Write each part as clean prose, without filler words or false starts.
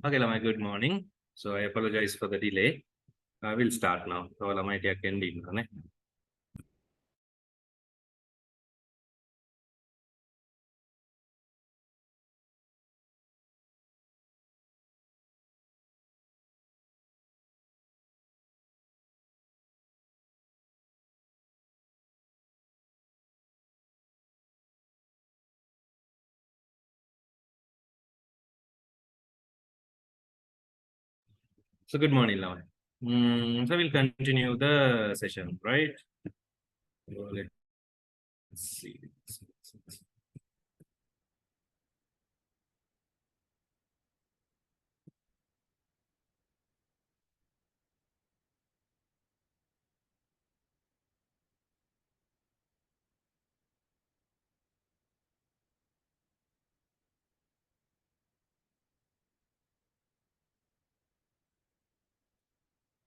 Okay, Lamai, good morning. So I apologize for the delay. We'll start now. So Lamai, take ending. So good morning, Lamai. So we'll continue the session, right? So let's see.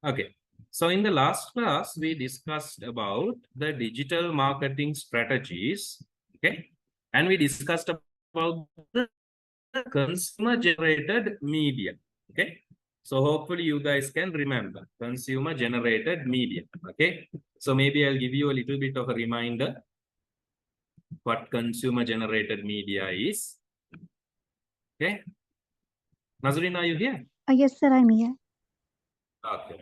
Okay. So in the last class, we discussed about the digital marketing strategies. Okay. And we discussed about the consumer generated media. Okay. So hopefully you guys can remember consumer generated media. Okay. So maybe I'll give you a little bit of a reminder what consumer generated media is. Okay. Nazreen, are you here? Yes, sir, I'm here. Okay.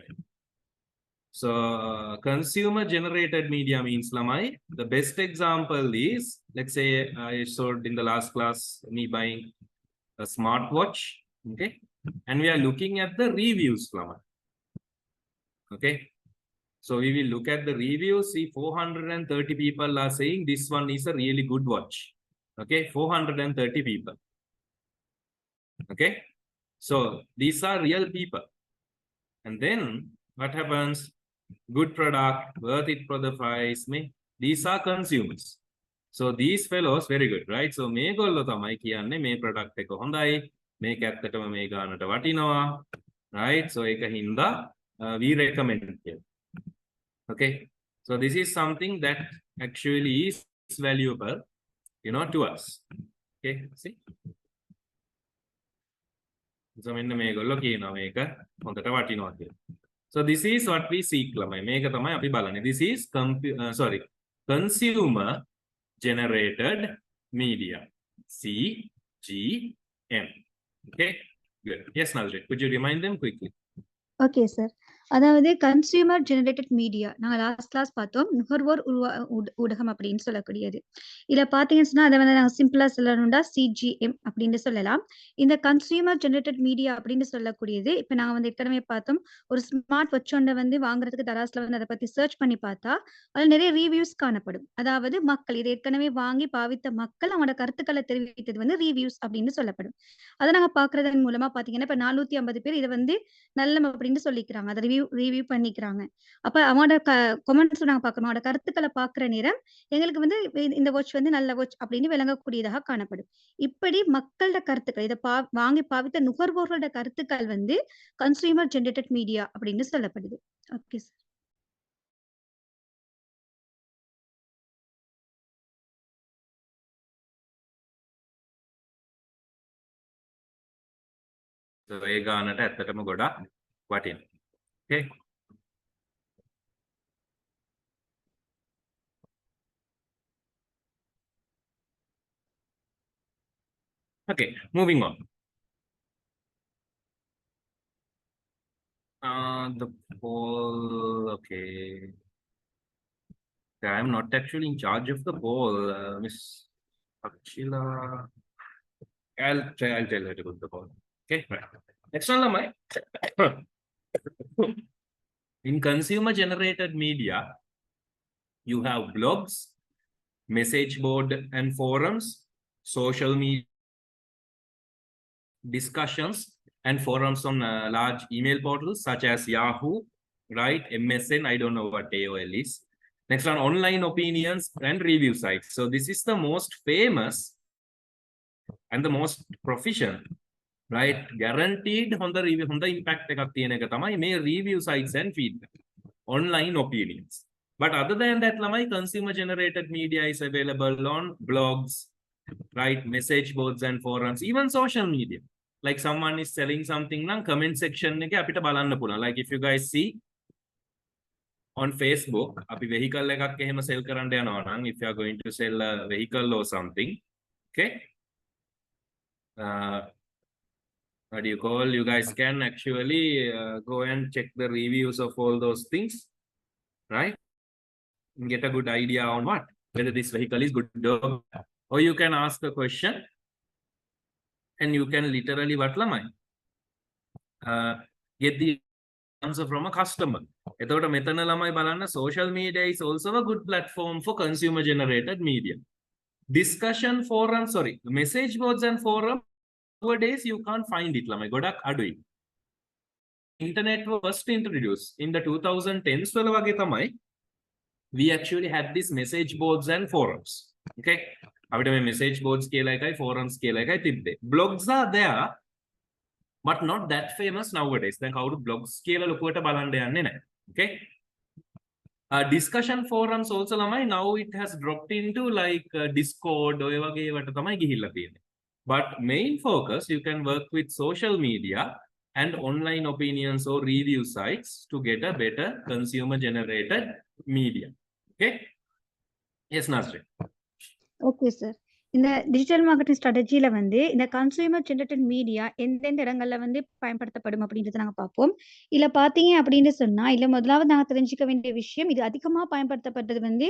So consumer generated media means, Lamai, the best example is, let's say I showed in the last class me buying a smartwatch. Okay. And we are looking at the reviews, Lamai. Okay. So we will look at the reviews. See, 430 people are saying this one is a really good watch. Okay. 430 people. Okay. So these are real people. And then what happens? Good product, worth it for the price. These are consumers. So these fellows very good, right? So මේගොල්ලෝ තමයි කියන්නේ මේ product එක හොඳයි. මේක ඇත්තටම මේ ගානට වටිනවා. Right? So ඒක හින්දා we recommend it. Okay. So this is something that actually is valuable, to us. Okay. See? So මෙන්න මේගොල්ලෝ කියනවා මේක හොඳට වටිනවා කියලා. So this is what we seek, ළමයි. මේක තමයි අපි බලන්නේ. This is consumer generated media. CGM. Okay, good. Yes, Nazreen, could you remind them quickly? Okay sir. அதாவது கன்சியூமர் ஜெனரேட்டட் மீடியா நாங்க லாஸ்ட் கிளாஸ் பார்த்தோம். நுகர்வோர் ஊடகம் அப்படின்னு சொல்லக்கூடியது. இதுல பாத்தீங்கன்னு சொன்னா அதை வந்து நாங்க சிம்பிளா சொல்லணும்டா சிஜிஎம் அப்படின்னு சொல்லலாம். இந்த கன்சியூமர் ஜெனரேட்டட் மீடியா அப்படின்னு சொல்லக்கூடியது இப்ப நாங்க வந்து ஏற்கனவே பார்த்தோம். ஒரு ஸ்மார்ட் வாட்ச் ஒன்றை வந்து வாங்குறதுக்கு தராஸ்ல வந்து அதை பத்தி சர்ச் பண்ணி பார்த்தா அதுல நிறைய ரிவ்யூஸ் காணப்படும். அதாவது மக்கள் இதை ஏற்கனவே வாங்கி பாவித்த மக்கள் அவங்களோட கருத்துக்களை தெரிவித்தது வந்து ரிவ்யூஸ் அப்படின்னு சொல்லப்படும். அதை நாங்க பாக்குறதன் மூலமா பாத்தீங்கன்னா இப்ப 450 பேர் இதை வந்து நல்ல அப்படின்னு சொல்லிக்கிறாங்க. அதை ரிவ்யூ பண்ணிக்கிறாங்க. அப்ப அவனோட கமெண்ட்ஸ் நாங்க பார்க்கணும். அவனோட கருத்துக்களை பார்க்கிற நேரம் எங்களுக்கு வந்து இந்த வாட்ச் வந்து நல்ல வாட்ச் அப்படின்னு விளங்கக்கூடியதாக காணப்படும். இப்படி மக்களோட கருத்துக்கள் இதை வாங்கி பாவித்த நுகர்வோர்களோட கருத்துக்கள் வந்து கன்சியூமர் ஜெனரேட்டட் மீடியா அப்படின்னு சொல்லப்படுது. Okay sir. ඒ ගානට ඇත්තටම ගොඩක් වටිනවා. Okay. Okay, moving on. The poll, okay. I'm not actually in charge of the poll, Miss Akshila. I'll tell her to put the poll. Okay, right. Next one, Lamai. In consumer generated media, you have blogs, message board and forums, social media discussions and forums on large email portals such as Yahoo, right? MSN, I don't know what AOL is. Next one, online opinions and review sites. So this is the most famous and the most proficient, right? Guaranteed on the review, on the impact may review sites and feedback, online opinions. But other than that, lamai consumer generated media is available on blogs, right? Message boards and forums, even social media. like someone is selling something na comment section එකේ අපිට බලන්න පුළුවන්. Like if you guys see on Facebook, අපි vehicle එකක් එහෙම sell කරන්න යනවා නම්, if you are going to sell a vehicle or something, okay, what do you call, you guys can actually go and check the reviews of all those things, right, and get a good idea on what, whether this vehicle is good or bad. Or you can ask a question and you can literally what lamai get the answer from a customer. එතකොට මෙතන ළමයි බලන්න, social media is also a good platform for consumer generated media. Discussion forum, sorry, message boards and forum, nowadays you can't find it ළමයි, ගොඩක් අඩුයි. Internet was first introduced in the 2010s වල වගේ තමයි we actually had this message boards and forums. Okay, අපිට මේ message boards කියලා එකයි forums කියලා එකයි තිබ්බේ. Blogs are there but not that famous nowadays. දැන් කවුරු blogs කියලා ලොකුවට බලන්න යන්නේ නැහැ. Okay, discussion forums also ළමයි now it has dropped into like Discord ඔය වගේ වට තමයි ගිහිල්ලා තියෙන්නේ. But main focus, you can work with social media and online opinions or review sites to get a better consumer generated media. Okay, yes Nasrin. Okay sir. இந்த digital marketing ஸ்ட்ராட்டஜியில வந்து இந்த consumer generated media எந்தெந்த இடங்கள்ல வந்து பயன்படுத்தப்படும் அப்படின்றத நாங்க பார்ப்போம். இதுல பாத்தீங்க அப்படின்னு சொன்னா, இல்ல முதலாவது நாங்க தெரிஞ்சுக்க வேண்டிய விஷயம், இது அதிகமா பயன்படுத்தப்பட்டது வந்து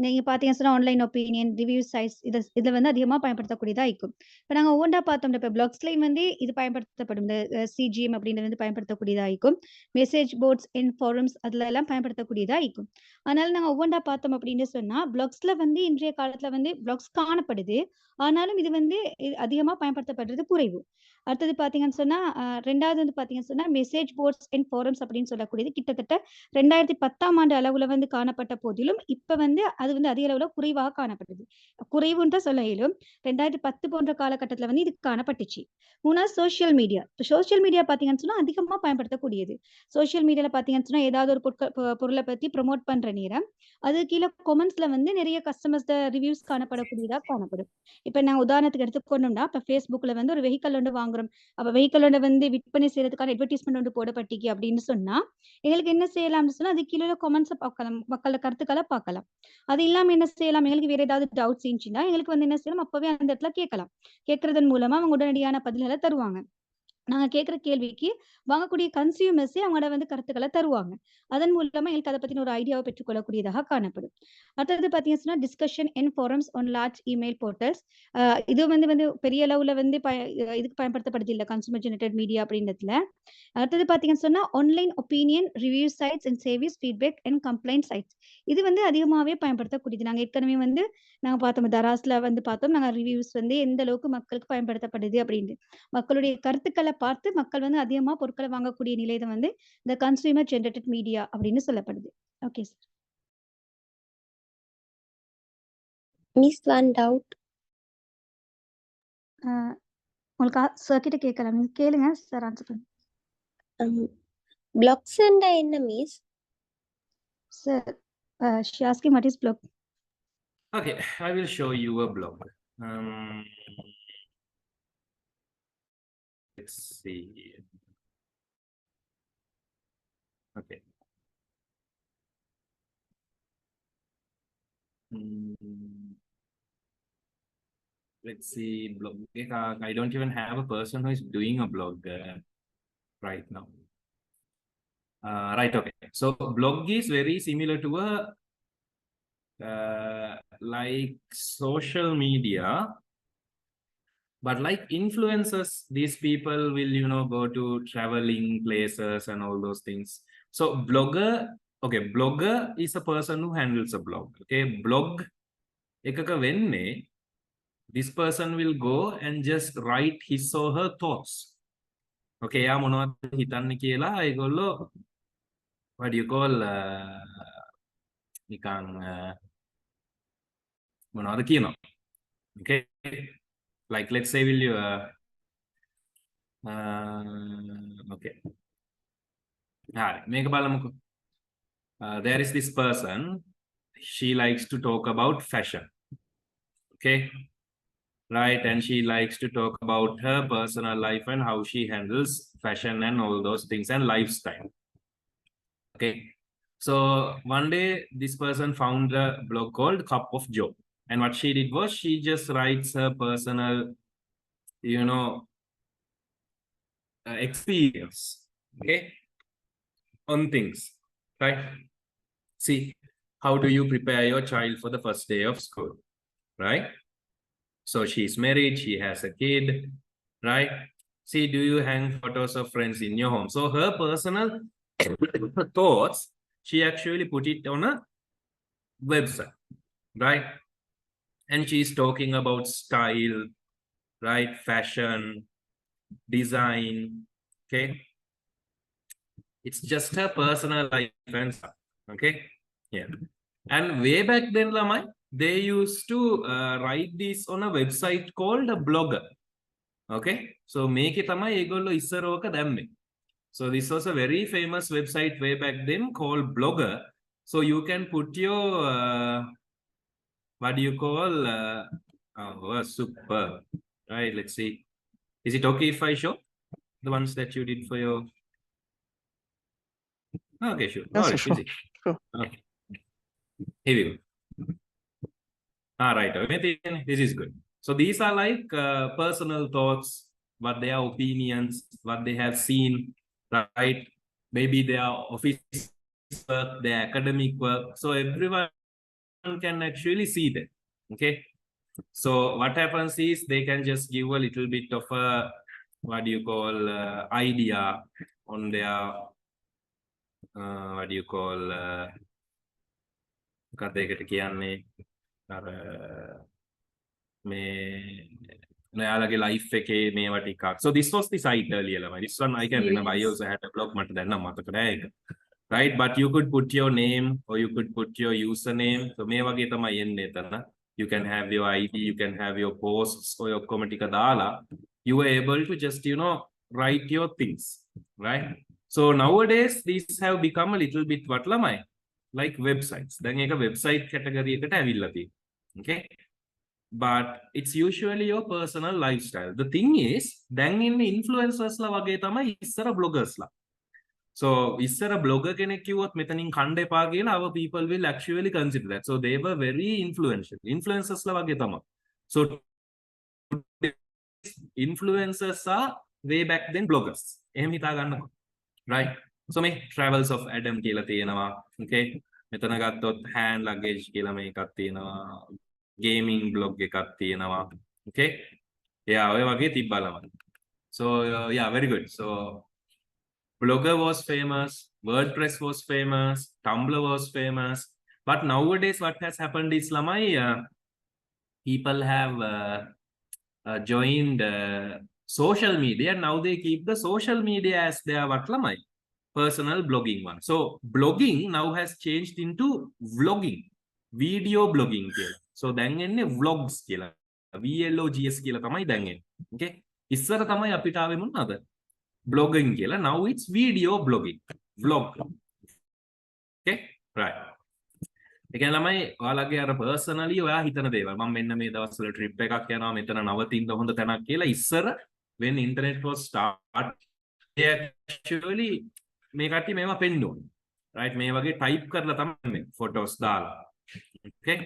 நீங்க பாத்தீங்கன்னா சொன்னா ஆன்லைன் ஒப்பீனியன், ரிவ்யூ சைட்ஸ், இதுல வந்து அதிகமா பயன்படுத்தக்கூடியதா இருக்கும். இப்ப நாங்க ஒவ்வொன்றா பார்த்தோம். இப்ப பிளாக்ஸ்லயும் வந்து இது பயன்படுத்தப்படும். இந்த சிஜிஎம் அப்படின்றது வந்து பயன்படுத்தக்கூடியதா இருக்கும். மெசேஜ் போர்ட்ஸ் இன் ஃபாரம்ஸ் அதுல எல்லாம் பயன்படுத்தக்கூடியதா இருக்கும். அதனால நாங்க ஒவ்வொன்றா பார்த்தோம் அப்படின்னு சொன்னா, பிளாக்ஸ்ல வந்து இன்றைய காலத்துல வந்து பிளாக்ஸ் காணப்படுது. ஆனாலும் இது வந்து அதிகமா பயன்படுத்தப்படுறது குறைவு. அடுத்தது பாத்தீங்கன்னு சொன்னா, 2வது வந்து பாத்தீங்கன்னு சொன்னா மெசேஜ் போர்ட்ஸ் அண்ட் ஃபாரம்ஸ் அப்படின்னு சொல்லக்கூடியது கிட்டத்தட்ட 2010ஆம் ஆண்டு அளவுல வந்து காணப்பட்ட போதிலும் இப்ப வந்து அது வந்து அதிக அளவுல குறைவாக காணப்படுது. குறைவுன்னு தான் சொல்ல இயலும். 2010 போன்ற காலகட்டத்துல வந்து இது காணப்பட்டுச்சு. 3வது சோசியல் மீடியா. சோசியல் மீடியா பாத்தீங்கன்னு சொன்னா அதிகமா பயன்படுத்தக்கூடியது. சோசியல் மீடியால பாத்தீங்கன்னு சொன்னா ஏதாவது ஒரு பொருளை பத்தி ப்ரொமோட் பண்ற நேரம் அது கீழே கொமெண்ட்ஸ்ல வந்து நிறைய கஸ்டமர்ஸ் ரிவ்யூஸ் காணப்படக்கூடியதா காணப்படும். இப்ப நான் உதாரணத்துக்கு எடுத்துக்கொண்டோம்னா, இப்ப Facebookல வந்து ஒரு வெஹிக்கல் ஒன்று வாங்குறோம். அப்ப வெஹிக்கல் ஒன்று வந்து விற்பனை செய்யறதுக்கான அட்வர்டைஸ்மெண்ட் ஒன்று போடப்பட்டிருக்கு அப்படின்னு சொன்னா, எங்களுக்கு என்ன செய்யலாம்னு சொன்னா, அது கீழே கொமெண்ட்ஸை பார்க்கலாம், மக்களோட கருத்துக்களை பார்க்கலாம். அது இல்லாம என்ன செய்யலாம், எங்களுக்கு வேற ஏதாவது டவுட்ஸ் இருந்துச்சுன்னா எங்களுக்கு வந்து என்ன செய்யலாம், அப்பவே அந்த இடத்துல கேட்கலாம். கேட்கறதன் மூலமா அவங்க உடனடியான பதில்களை தருவாங்க. நாங்க கேட்கிற கேள்விக்கு வாங்கக்கூடிய கன்சியூமர்ஸே அவங்களோட வந்து கருத்துக்களை தருவாங்க. அதன் மூலமா எங்களுக்கு அதை பத்தின ஒரு ஐடியாவை பெற்றுக்கொள்ளக்கூடியதாக காணப்படும். அடுத்தது பாத்தீங்கன்னா discussion in forums on large email portals. இது வந்து பெரிய அளவுல வந்து இதுக்கு பயன்படுத்தப்படுது இல்லை கன்சூமர் ஜெனரேட்டட் மீடியா அப்படின்றதுல. அடுத்தது பாத்தீங்கன்னு சொன்னா online opinion, review sites and service feedback and complaint sites. இது வந்து அதிகமாகவே பயன்படுத்தக்கூடியது. நாங்க ஏற்கனவே வந்து நாங்க பார்த்தோம், தராஸ்ல வந்து பார்த்தோம், நாங்க ரிவ்யூஸ் வந்து எந்த அளவுக்கு மக்களுக்கு பயன்படுத்தப்படுது அப்படின்னு. மக்களுடைய கருத்துக்களை பார்த்து மக்கள் வந்து அதிகமா பொருட்களை வாங்கக்கூடிய நிலையில வந்து இந்த கன்சூமர் ஜெனரேட்டட் மீடியா அப்படின்னு சொல்லப்படுது. Okay sir. Miss one doubt. உங்களுக்கு சார் கிட்ட கேட்கலாம், நீங்க கேளுங்க சார் ஆன்சர் பண்ணுங்க. பிளாக்ஸ் என்ன miss? Sir she asking what is blog. Okay, I will show you a blog. Let's see. Okay. Let's see blog. I don't even have a person who is doing a blog right now. Right, okay. So blog is very similar to a like social media, but like influencers, these people will, you know, go to traveling places and all those things. So blogger, okay, blogger is a person who handles a blog. Okay, blog ekaka wenne this person will go and just write his or her thoughts. Okay, ya monawada hitanne kiyala egollo what do you call nikan monawada kiyana. Okay, like let's say will you okay, මේක බලමුකෝ. There is this person, she likes to talk about fashion. Okay, right? And she likes to talk about her personal life and how she handles fashion and all those things and lifestyle. Okay. So one day this person found a blog called Cup of Joe. And what she did was she just writes her personal, experience, okay, on things, right? See, how do you prepare your child for the first day of school, right? So she's married, she has a kid, right? See, do you hang photos of friends in your home? So her personal thoughts, she actually put it on a website, right? And she's talking about style, right? Fashion, design, okay? It's just her personal life and stuff, okay? Yeah. And way back then, Lamai, they used to write this on a website called a Blogger. Okay? So make it tamai egollo issaroka damme. So this was a very famous website way back then called Blogger. So you can put your what do you call oh, super. Right, let's see. Is it okay if I show the ones that you did for your okay, sure. Yes, All right, sure, easy. sure. Okay. Here we go. All right, this is good. So these are like personal thoughts, what their opinions, what they have seen, right? Maybe their office work, their academic work. So everyone can actually see that. Okay. So what happens is they can just give a little bit of a what do you call idea on their what do you call කතේකට කියන්නේ අර ඔයාලගේ life එකේ මේවා ටිකක්. So this was the site earlier ළමයි. This one I can remember. I also had a blog මට දැන් නම් මතක නෑ ඒක. Right, but you could put your name or you could put your username. So මේ වගේ තමයි එන්නේ එතන. You can have your ID, you can have your posts or your ඔක්කොම ටික දාලා you were able to just write your things, right? So nowadays these have become a little bit what ළමයි like websites. දැන් ඒක website category එකට ඇවිල්ලා තියෙනවා. Okay? But it's usually your personal lifestyle. The thing is, දැන් ඉන්නේ influencers ලා වගේ තමයි ඉස්සර bloggers ලා. So ඉස්සර blogger කෙනෙක් කිව්වොත් මෙතනින් කණ්ඩ එපා කියලා our people will actually consider that. So they were very influential. Influencers ලා වගේ තමයි. So influencers are way back then bloggers. එහෙම හිතා ගන්නකො. Right? So මේ travels of Adam කියලා තියෙනවා. Okay? මෙතන ගත්තොත් hand luggage කියලා මේකක් තියෙනවා. Gaming blog එකක් තියෙනවා. Okay? Yeah, ඔය වගේ තිබ්බලම. So yeah, very good. So Blogger was famous, WordPress was famous, Tumblr was famous. But nowadays what has happened is lamai people have joined social media. Now they keep the social media as their what lamai personal blogging one. So blogging now has changed into vlogging, video blogging කියලා. So දැන් එන්නේ vlogs කියලා. VLOGS කියලා තමයි දැන් එන්නේ. Okay? ඉස්සර තමයි අපිට ආවේ මොනවාද? Blogging කියලා. Now it's video blogging. Vlog. Okay? Right. ඒ කියන්නේ ළමයි ඔයාලගේ අර personally ඔයා හිතන දේවල්. මම මෙන්න මේ දවස්වල trip එකක් යනවා මෙතන නවතින්න හොඳ තැනක් කියලා ඉස්සර when internet was start they actually මේ කට්ටිය මේවා පෙන්නනවා. Right? මේ වගේ type කරලා තමයි photos දාලා. Okay?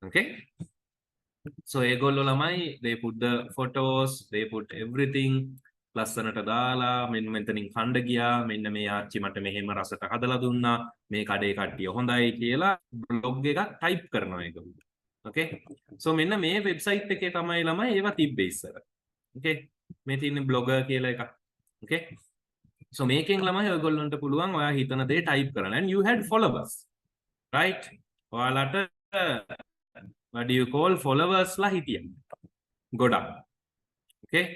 Okay? So ඒගොල්ලෝ ළමයි they put the photos, they put everything ලස්සනට දාලා මෙන්න මෙතනින් කණ්ඩ ගියා මෙන්න මේ ආච්චි මට මෙහෙම රසට හදලා දුන්නා මේ කඩේ කට්ටිය හොඳයි කියලා බ්ලොග් එකක් ටයිප් කරනවා ඒගොල්ලෝ. Okay? So මෙන්න මේ වෙබ්සයිට් එකේ තමයි ළමයි ඒවා තිබ්බේ ඉස්සර. Okay? මේ තියෙන බ්ලොගර් කියලා එකක්. Okay? So මේකෙන් ළමයි ඔයගොල්ලන්ට පුළුවන් ඔයා හිතන දේ ටයිප් කරන්න. And you had followers. Right? ඔයාලට what do you call followers ලා හිටියා. ගොඩක්. Okay?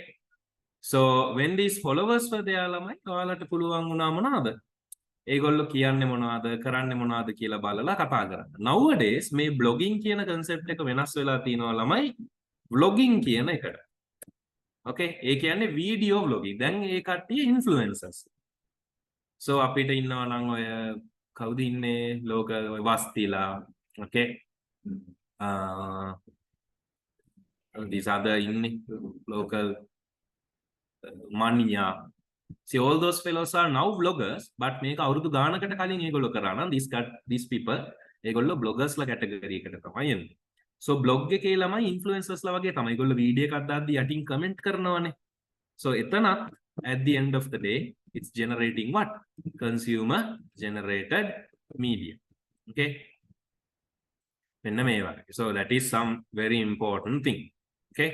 So when these followers were there ළමයි ඔයාලට පුළුවන් වුණා මොනවාද? ඒගොල්ලෝ කියන්නේ මොනවද කරන්නේ මොනවද කියලා බලලා කතා කරන්න. Nowadays මේ blogging කියන concept එක වෙනස් වෙලා තියෙනවා ළමයි vlogging කියන එකට. Okay? ඒ කියන්නේ video vlogging. දැන් ඒ කට්ටිය influencers. So අපිට ඉන්නවා නම් ඔය කවුද ඉන්නේ ලෝක වස්තිලා. Okay? these other in local Mania. See, all those fellows are now vloggers, but make අවුරුදු ගානකට කලින් ඒගොල්ලෝ කරා නම් these people ඒගොල්ලෝ bloggers ලා category එකට තමයි එන්නේ. So blog එකේ ළමයි influencers ලා වගේ තමයි. ඒගොල්ලෝ වීඩියෝ එකක් දාද්දි යටින් comment කරනවනේ. So එතනත් at the end of the day it's generating what? Consumer generated media. Okay. So that is some very important thing. Okay.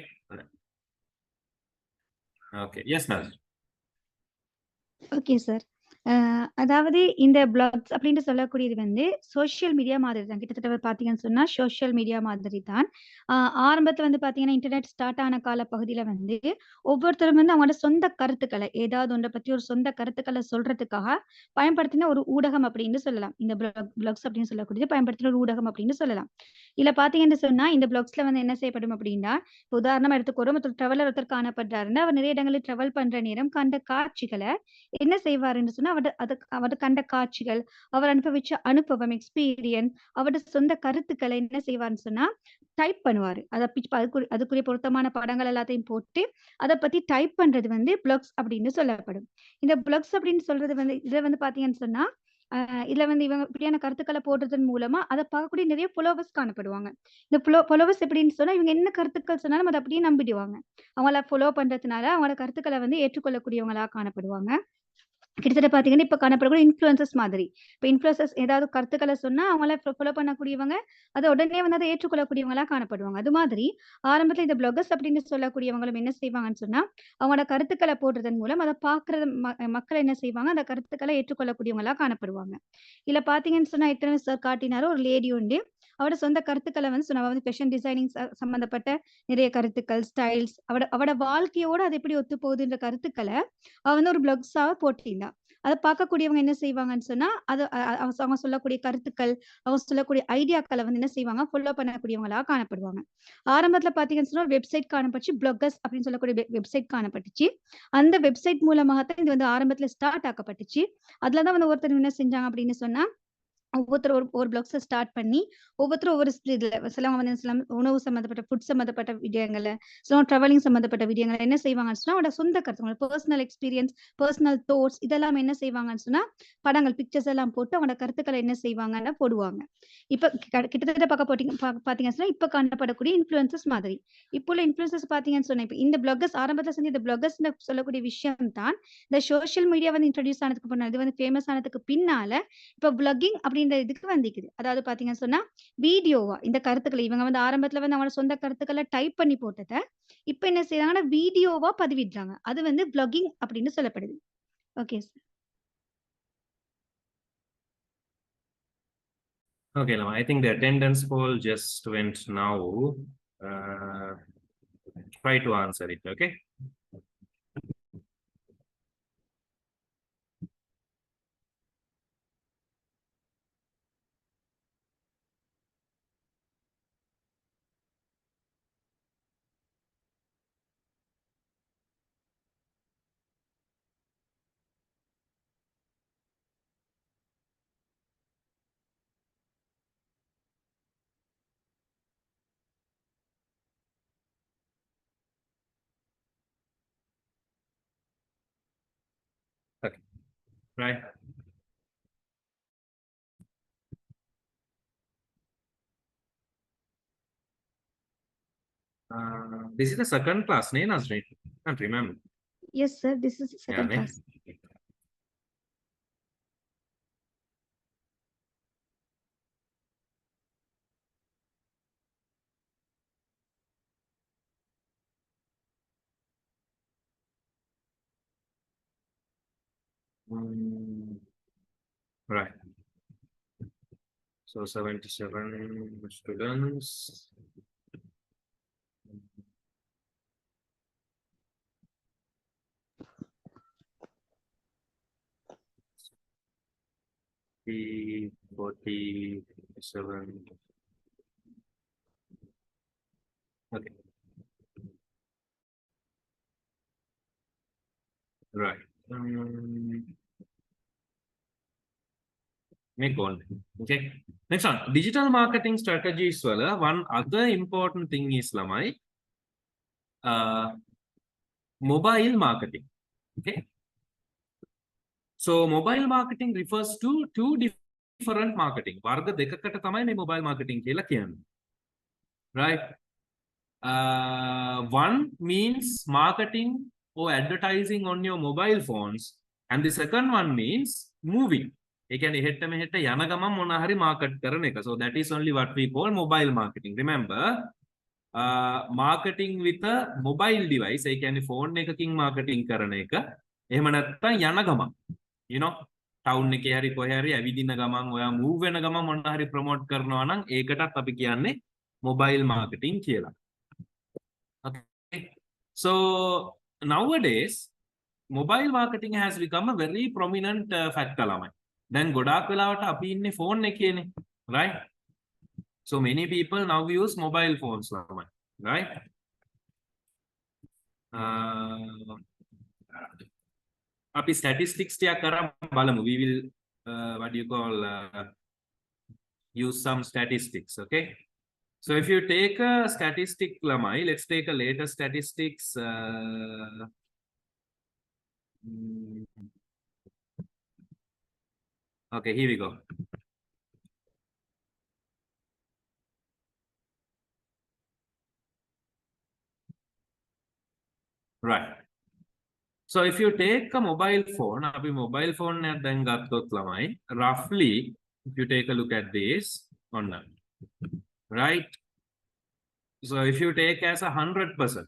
Okay. Yes, Naz. Okay sir. அதாவது இந்த பிளாக்ஸ் அப்படின்னு சொல்லக்கூடியது வந்து சோஷியல் மீடியா மாதிரி தான். கிட்டத்தட்ட பார்த்தீங்கன்னு சொன்னா சோஷியல் மீடியா மாதிரி தான். ஆரம்பத்துல வந்து பார்த்தீங்கன்னா இன்டர்நெட் ஸ்டார்ட் ஆன கால பகுதியில வந்து ஒவ்வொருத்தரும் வந்து அவங்களோட சொந்த கருத்துக்களை ஏதாவது ஒன்றை பத்தி ஒரு சொந்த கருத்துக்களை சொல்றதுக்காக பயன்படுத்தின ஒரு ஊடகம் அப்படின்னு சொல்லலாம். இந்த பிளாக்ஸ் அப்படின்னு சொல்லக்கூடியது பயன்படுத்தின ஒரு ஊடகம் அப்படின்னு சொல்லலாம். இதுல பாத்தீங்கன்னு சொன்னா இந்த பிளாக்ஸ்ல வந்து என்ன செய்யப்படும் அப்படின்னா, உதாரணமா எடுத்துக்கிறோம், ஒருத்தர் காணப்படுறாருன்னா அவர் நிறைய இடங்களில் டிராவல் பண்ற நேரம் கண்ட காட்சிகளை என்ன செய்வாருன்னு சொன்னா அவர் கண்ட காட்சிகள், அவர் அனுபவிச்ச அனுபவம், எக்ஸ்பீரியன்ஸ், அவரோட சொந்த கருத்துக்களை என்ன செய்வாருன்னு சொன்னா டைப் பண்ணுவாரு. அதுக்குரிய பொருத்தமான படங்கள் எல்லாத்தையும் போட்டு அதை பத்தி டைப் பண்றது வந்து பிளாக்ஸ் அப்படின்னு சொல்லப்படும். இந்த பிளாக்ஸ் அப்படின்னு சொல்றது வந்து இதை வந்து பாத்தீங்கன்னு சொன்னா இதுல வந்து இவங்க இப்படியான கருத்துக்களை போடுறதன் மூலமா அதை பார்க்கக்கூடிய நிறைய ஃபாலோவர்ஸ் காணப்படுவாங்க. இந்த ஃபாலோவர்ஸ் எப்படின்னு சொன்னா இவங்க என்ன கருத்துக்கள் சொன்னாலும் அதை அப்படியே நம்பிடுவாங்க. அவங்கள ஃபாலோ பண்றதுனால அவங்களோட கருத்துக்களை வந்து ஏற்றுக்கொள்ளக்கூடியவங்களா காணப்படுவாங்க. கிட்டத்தட்ட பாத்தீங்கன்னா இப்ப காணப்படக்கூடிய இன்ஃபுளுசர்ஸ் மாதிரி. இப்ப இன்ஃபுளுசர்ஸ் ஏதாவது கருத்துக்களை சொன்னா அவங்கள ஃபாலோ பண்ணக்கூடியவங்க அதை உடனே வந்து அதை ஏற்றுக்கொள்ளக்கூடியவங்களா காணப்படுவாங்க. அது மாதிரி ஆரம்பத்துல இந்த பிளாகர்ஸ் அப்படின்னு சொல்லக்கூடியவங்களும் என்ன செய்வாங்கன்னு சொன்னா அவங்களோட கருத்துக்களை போடுறதன் மூலம் அதை பாக்குறது மக்கள் என்ன செய்வாங்க, அந்த கருத்துக்களை ஏற்றுக்கொள்ளக்கூடியவங்களா காணப்படுவாங்க. இதுல பாத்தீங்கன்னு சொன்னா எத்தனை சார் காட்டினாரோ ஒரு லேடி உண்டு, அவட சொந்த கருத்துக்களை வந்து சொன்ன வந்து ஃபேஷன் டிசைனிங் சம்பந்தப்பட்ட நிறைய கருத்துக்கள், ஸ்டைல்ஸ், அவட வாழ்க்கையோட அது எப்படி ஒத்து போகுதுன்ற கருத்துக்களை அவ வந்து ஒரு பிளாக்ஸாக போட்டிருந்தா. அதை பார்க்கக்கூடியவங்க என்ன செய்வாங்கன்னு சொன்னா அது அவங்க சொல்லக்கூடிய கருத்துக்கள், அவங்க சொல்லக்கூடிய ஐடியாக்களை வந்து என்ன செய்வாங்க, ஃபாலோ பண்ணக்கூடியவங்களா காணப்படுவாங்க. ஆரம்பத்துல பாத்தீங்கன்னு சொன்னா ஒரு வெப்சைட் காணப்பட்டுச்சு, பிளாகர்ஸ் அப்படின்னு சொல்லக்கூடிய வெப்சைட் காணப்பட்டுச்சு. அந்த வெப்சைட் மூலமாகத்தான் இது வந்து ஆரம்பத்துல ஸ்டார்ட் ஆக்கப்பட்டுச்சு. அதுலதான் வந்து ஒருத்தர் என்ன செஞ்சாங்க அப்படின்னு சொன்னா ஒவ்வொருத்தரும் ஒரு பிளாக்ஸை ஸ்டார்ட் பண்ணி ஒவ்வொருத்தரும் ஒவ்வொரு இதுல சிலவங்க வந்து சில உணவு சம்பந்தப்பட்ட ஃபுட் சம்பந்தப்பட்ட விடயங்களை, சில டிராவலிங் சம்பந்தப்பட்ட விடயங்களை என்ன செய்வாங்கன்னு சொன்னா அவரோட சொந்த கருத்து, பர்சனல் எக்ஸ்பீரியன்ஸ், பர்சனல் தோட்ஸ் இதெல்லாம் என்ன செய்வாங்கன்னு சொன்னா படங்கள், பிக்சர்ஸ் எல்லாம் போட்டு அவங்களோட கருத்துக்களை என்ன செய்வாங்கன்னு போடுவாங்க. இப்ப கிட்டத்தட்ட பாத்தீங்கன்னு சொன்னா இப்ப காணப்படக்கூடிய இன்ஃபுளுசர்ஸ் மாதிரி. இப்போ உள்ள இன்ஃபுளுசர்ஸ் பாத்தீங்கன்னு சொன்னா இப்ப இந்த பிளாகர்ஸ் ஆரம்பத்துல செஞ்ச இந்த பிளாகர்ஸ் சொல்லக்கூடிய விஷயம் தான் இந்த சோசியல் மீடியா வந்து இன்ட்ரோடியூஸ் ஆனதுக்கு பின்னாடி, இது வந்து ஃபேமஸ் ஆனதுக்கு பின்னால இப்ப பிளாகிங் அப்படின்ற இதுக்கு வந்துக்குது. அதாவது பாத்தீங்கன்னு சொன்னா வீடியோவா இந்த கருத்துக்களை இவங்க வந்து ஆரம்பத்துல வந்து அவங்களோட சொந்த கருத்துக்களை டைப் பண்ணி போட்டதை இப்ப என்ன செய்யறாங்கன்னா வீடியோவா பதிவிடுறாங்க. அது வந்து பிளாகிங் அப்படின்னு சொல்லப்படுது. Okay sir. Okay, now I think the attendance poll just went now. Try to answer it, okay? Okay, right. This is the second class, name as right? Can't remember. Yes, sir. This is second class. Right. So 77 students. P 47. Okay. Right. Make one. Okay. Next one, digital marketing strategies. Well, one other important thing is Lamai. mobile marketing. Okay. So mobile marketing refers to two different marketing. වර්ග දෙකකට තමයි මේ mobile marketing කියලා කියන්නේ. Right? One means marketing or advertising on your mobile phones, and the second one means moving. ඒ කියන්නේ එහෙට මෙහෙට යන ගමන් මොන හරි market කරන එක. So that is only what we call mobile marketing. Remember, marketing with a mobile device, ඒ කියන්නේ phone එකකින් marketing කරන එක. එහෙම නැත්නම් යන ගමන්. You know, town එකේ හරි කොහේ හරි ඇවිදින ගමන් ඔයා move වෙන ගමන් මොන හරි promote කරනවා නම් ඒකටත් අපි කියන්නේ mobile marketing කියලා. Okay. So nowadays mobile marketing has become a very prominent factor lamai. දැන් ගොඩාක් වෙලාවට අපි ඉන්නේ phone එකේනේ, right? So many people now use mobile phones lamai, right? අපි statistics ටිකක් කරන් බලමු. We will what do you call use some statistics, okay? So if you take a statistic lamai, let's take a latest statistics. Okay, here we go. Right. So if you take a mobile phone, abhi mobile phone ne then gathot lamai, roughly if you take a look at this on that, right? So if you take as 100%,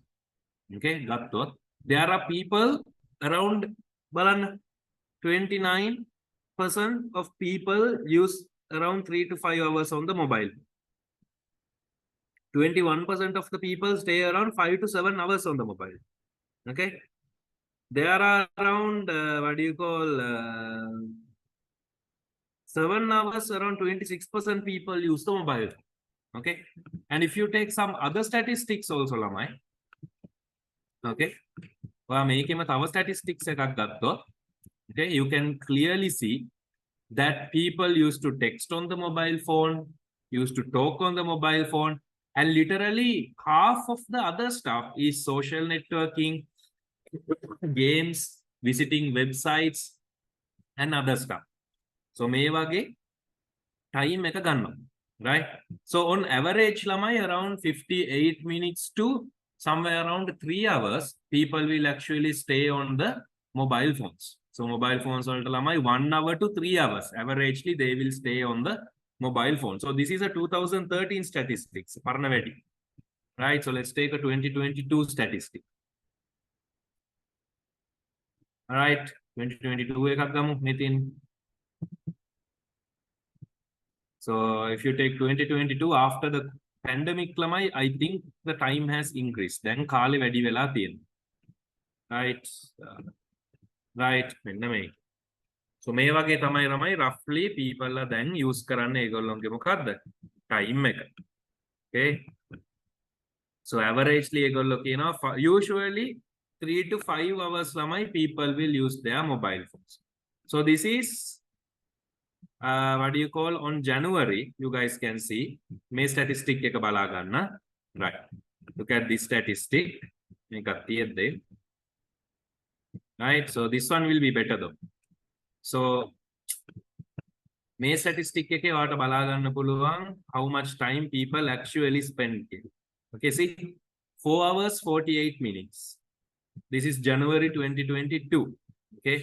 okay, gathot, there are people around balan 29% of people use around 3 to 5 hours on the mobile. 21% of the people stay around 5 to 7 hours on the mobile. Okay. There are around what do you call 7 hours, around 26% people use the mobile. Okay. And if you take some other statistics also lamai, okay, මේකෙම තව statistics එකක් ගත්තොත්, okay, you can clearly see that people used to text on the mobile phone, used to talk on the mobile phone, and literally half of the other stuff is social networking, games, visiting websites, and other stuff. So මේ වගේ time එක ගන්නවා, right? So on average lamai around 58 minutes to somewhere around 3 hours people will actually stay on the mobile phones. So mobile phones වලට lamai 1 hour to 3 hours averagely they will stay on the mobile phone. So this is a 2013 statistics, parna වැඩි, right? So let's take a 2022 statistic. All right, 2022 එකක් ගමු මෙතින්. So if you take 2022 after the pandemic lamai, I think the time has increased. Then කාලේ වැඩි වෙලා තියෙනවා. Right? Right, මෙන්න මේ. So මේ වගේ තමයි ළමයි roughly people la දැන් use කරන්නේ ඒගොල්ලොන්ගේ මොකද්ද? time එක. Okay? So averagely ඒගොල්ලෝ කියනවා usually 3 to 5 hours lamai people will use their mobile phones. So this is what do you call on January, you guys can see may statistic එක බලා ගන්න. Right, look at this statistic මේකත් තියෙද්දී, right? So this one will be better though. So may statistic එකේ ඔයාලට බලා ගන්න පුළුවන් how much time people actually spend here. Okay, see 4 hours 48 minutes. This is January 2022. Okay,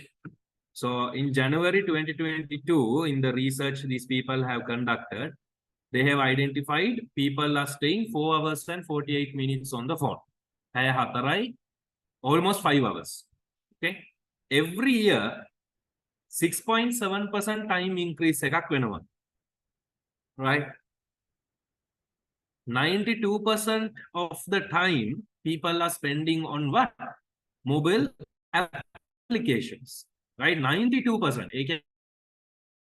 so in January 2022, in the research these people have conducted, they have identified people are staying 4 hours and 48 minutes on the phone. Almost 5 hours. Okay, every year 6.7% time increase එකක් වෙනවා, right? 92% of the time people are spending on what? Mobile applications, right? 92%.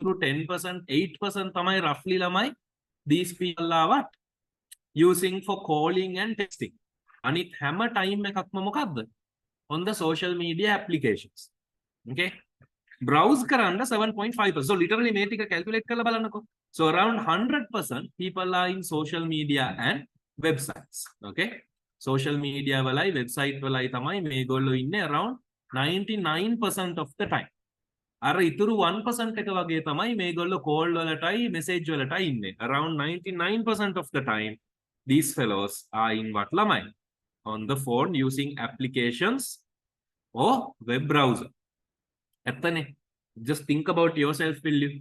Through 10%, 8% tamai roughly lamai these people are what? Using for calling and texting. Anit hammer time ekakma mokadda? On the social media applications. Okay? Browse karanda 7.5%. So literally මේ ටික calculate කරලා බලන්නකෝ. So around 100% people are in social media and websites. Okay? social media වලයි website වලයි තමයි මේගොල්ලෝ ඉන්නේ around 99% of the time. අර ඉතුරු 1% එක වගේ තමයි මේගොල්ලෝ call වලටයි message වලටයි ඉන්නේ. Around 99% of the time these fellows are in what ළමයි? On the phone using applications or web browser. ඇත්තනේ. Just think about yourself, will you?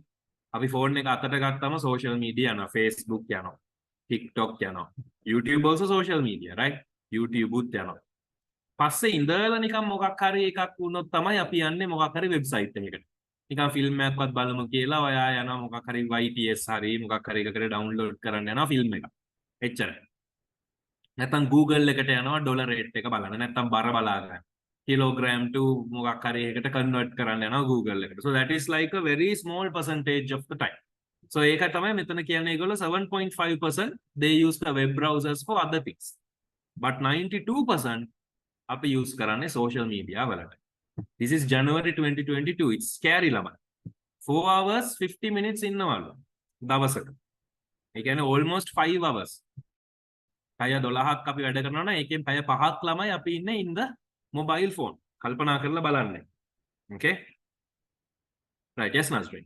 අපි ෆෝන් එක අතට ගත්තම social media යනවා, Facebook යනවා, TikTok යනවා, YouTube also social media, right? YouTube උත් යනවා. පස්සේ ඉඳලා නිකන් මොකක් හරි එකක් වුණොත් තමයි අපි යන්නේ මොකක් හරි වෙබ්සයිට් එකකට. නිකන් ෆිල්ම් එකක්වත් බලමු කියලා ඔයා යනවා මොකක් හරි YTS හරි මොකක් හරි එකකට ඩවුන්ලෝඩ් කරන්න යනවා ෆිල්ම් එක. එච්චරයි. නැත්තම් Google එකට යනවා ඩොලර් රේට් එක බලන්න. නැත්තම් බර බලා ගන්න. kilogram to මොකක් හරි එකකට convert කරන්න යනවා Google එකට. So that is like a very small percentage of the time. So ඒක තමයි මෙතන කියන්නේ ඒගොල්ලෝ 7.5% they use the web browsers for other things. But 92% අපි use කරන්නේ social media වලට. This is January 2022. It's scary ළමයි. 4 hours 50 minutes ඉන්නවලු දවසක. ඒ කියන්නේ almost 5 hours. පැය 12ක් අපි වැඩ කරනවා නම් ඒකෙන් පැය 5ක් ළමයි අපි ඉන්නේ in the mobile phone. කල්පනා කරලා බලන්න. Okay? Right. Yes, Nazreen.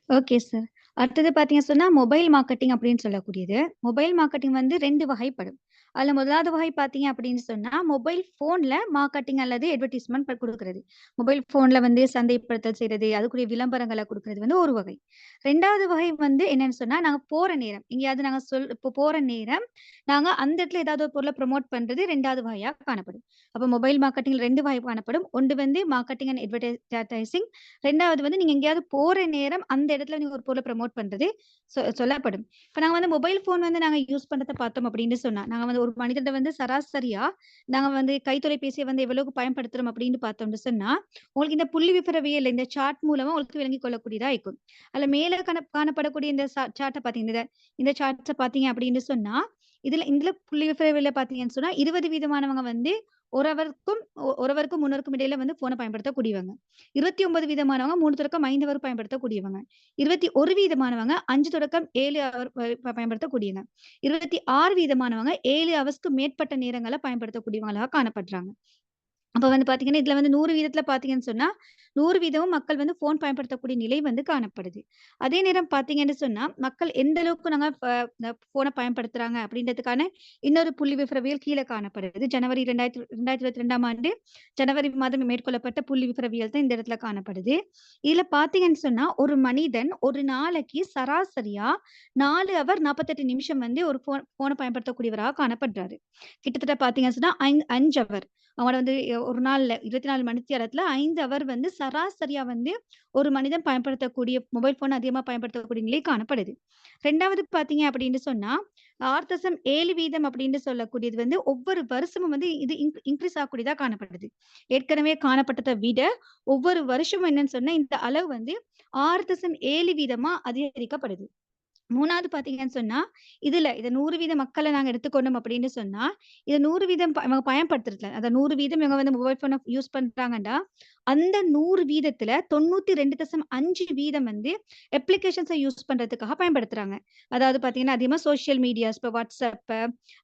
Okay sir. அடுத்தது பார்த்தீங்க சொன்னா, மொபைல் மார்க்கெட்டிங் அப்படின்னு சொல்லக்கூடியது. மொபைல் மார்க்கெட்டிங் வந்து 2 வகைப்படும். அதுல முதலாவது வகை பார்த்தீங்க அப்படின்னு சொன்னா, மொபைல் ஃபோன்ல மார்க்கெட்டிங் அல்லது அட்வர்டைஸ்மென்ட் குடுக்குறது. மொபைல் ஃபோன்ல வந்து சந்தைப்படுத்தல் செய்றது, அதுக்குரிய விளம்பரங்கள குடுக்குறது வந்து ஒரு வகை. 2வது வகை வந்து என்னன்னு சொன்னா, நாங்க போற நேரம், எங்கேயாவது நாங்க இப்போ போற நேரம், நாங்க அந்த இடத்துல ஏதாவது ஒரு பொருள ப்ரமோட் பண்றது 2வது வகையா காணப்படும். அப்ப மொபைல் மார்க்கெட்டிங்ல 2 வகை காணப்படும். ஒன்று வந்து மார்க்கெட்டிங் அண்ட் அட்வர்டைசிங். 2வது வந்து நீங்க எங்கேயாவது போற நேரம் அந்த இடத்துல நீங்க ஒரு பொருள ப்ரமோட் பண்றது சொல்லப்படும். இப்ப நாங்க வந்து மொபைல் ஃபோன் வந்து நாங்க யூஸ் பண்றத பார்த்தோம் அப்படின்னு சொன்னா, நாங்க வந்து ஒரு மனிதன்ட்ட வந்து சராசரியா நாங்க வந்து கைத்தொலைபேசிய வந்து எவ்வளவுக்கு பயன்படுத்துறோம் அப்படின்னு பார்த்தோம்னு சொன்னா, உங்களுக்கு இந்த புள்ளி விவரவியல் இந்த சார்ட் மூலமா உங்களுக்கு விளங்கிக் கொள்ளக்கூடியதா இருக்கும். அதுல மேல காணப்படக்கூடிய இந்த சார்ட்ட பார்த்தீங்க இந்த சார்ட்ஸ பார்த்தீங்க அப்படின்னு சொன்னா, இதுல புள்ளி விவரவியல்ல பார்த்தீங்கன்னு சொன்னா 20% வந்து ஒரு ஹவருக்கும் 3 ஹவருக்கும் இடையில வந்து ஃபோன பயன்படுத்தக்கூடியவங்க. 29% 3 தொடக்கம் 5 ஹவர் பயன்படுத்தக்கூடியவங்க. 21% 5 தொடக்கம் 7 ஹவர் பயன்படுத்தக்கூடியவங்க. 26% 7 ஹவர்ஸ்க்கு மேற்பட்ட நேரங்கள பயன்படுத்தக்கூடியவங்களா காணப்படுறாங்க. அப்ப வந்து பார்த்தீங்கன்னா, இதுல வந்து 100% பார்த்தீங்கன்னு சொன்னா, 100% மக்கள் வந்து ஃபோன் பயன்படுத்தக்கூடிய நிலை வந்து காணப்படுது. அதே நேரம் பார்த்தீங்கன்னு சொன்னா, மக்கள் எந்த அளவுக்கு நாங்க ஃபோன பயன்படுத்துறாங்க அப்படின்றதுக்கான இன்னொரு புள்ளி விவரவியல் கீழ காணப்படுது. ஜனவரி 2022ஆம் ஆண்டு ஜனவரி மாதம் மேற்கொள்ளப்பட்ட புள்ளி விவரவியல் தான் இந்த இடத்துல காணப்படுது. இதுல பார்த்தீங்கன்னு சொன்னா, ஒரு மனிதன் ஒரு நாளைக்கு சராசரியா 4 ஹவர் 48 நிமிஷம் வந்து ஒரு ஃபோன பயன்படுத்தக்கூடியவரா காணப்படுறாரு. கிட்டத்தட்ட பார்த்தீங்கன்னு சொன்னா 5 ஹவர். அவங்கள வந்து ஒரு நாள்ல 24 மணித்தியாலத்துல 5 ஹவர் வந்து சராசரியா வந்து ஒரு மனிதன் பயன்படுத்தக்கூடிய மொபைல் ஃபோன் அதிகமா பயன்படுத்தக்கூடிய நிலை காணப்படுது. 2வது பார்த்தீங்க அப்படின்னு சொன்னா, 6.7% அப்படின்னு சொல்லக்கூடியது வந்து ஒவ்வொரு வருஷமும் வந்து இது இன்கிரீஸ் ஆகக்கூடியதா காணப்படுது. ஏற்கனவே காணப்பட்டத விட ஒவ்வொரு வருஷமும் என்னன்னு சொன்னா, இந்த அளவு வந்து 6.7% அதிகரிக்கப்படுது. 3வது பார்த்தீங்கன்னு சொன்னா, இத 100% மக்கள நாங்க எடுத்துக்கொண்டோம் அப்படின்னு சொன்னா, இத 100% இவங்க பயன்படுத்துறதுல, அத 100% இவங்க வந்து மொபைல் ஃபோன யூஸ் பண்றாங்கன்னா, அந்த 100%த்துல 92.5% வந்து அப்ளிகேஷன்ஸ யூஸ் பண்றதுக்காக பயன்படுத்துறாங்க. அதாவது பார்த்தீங்கன்னா, அதிகமா சோசியல் மீடியாஸ் இப்ப WhatsApp,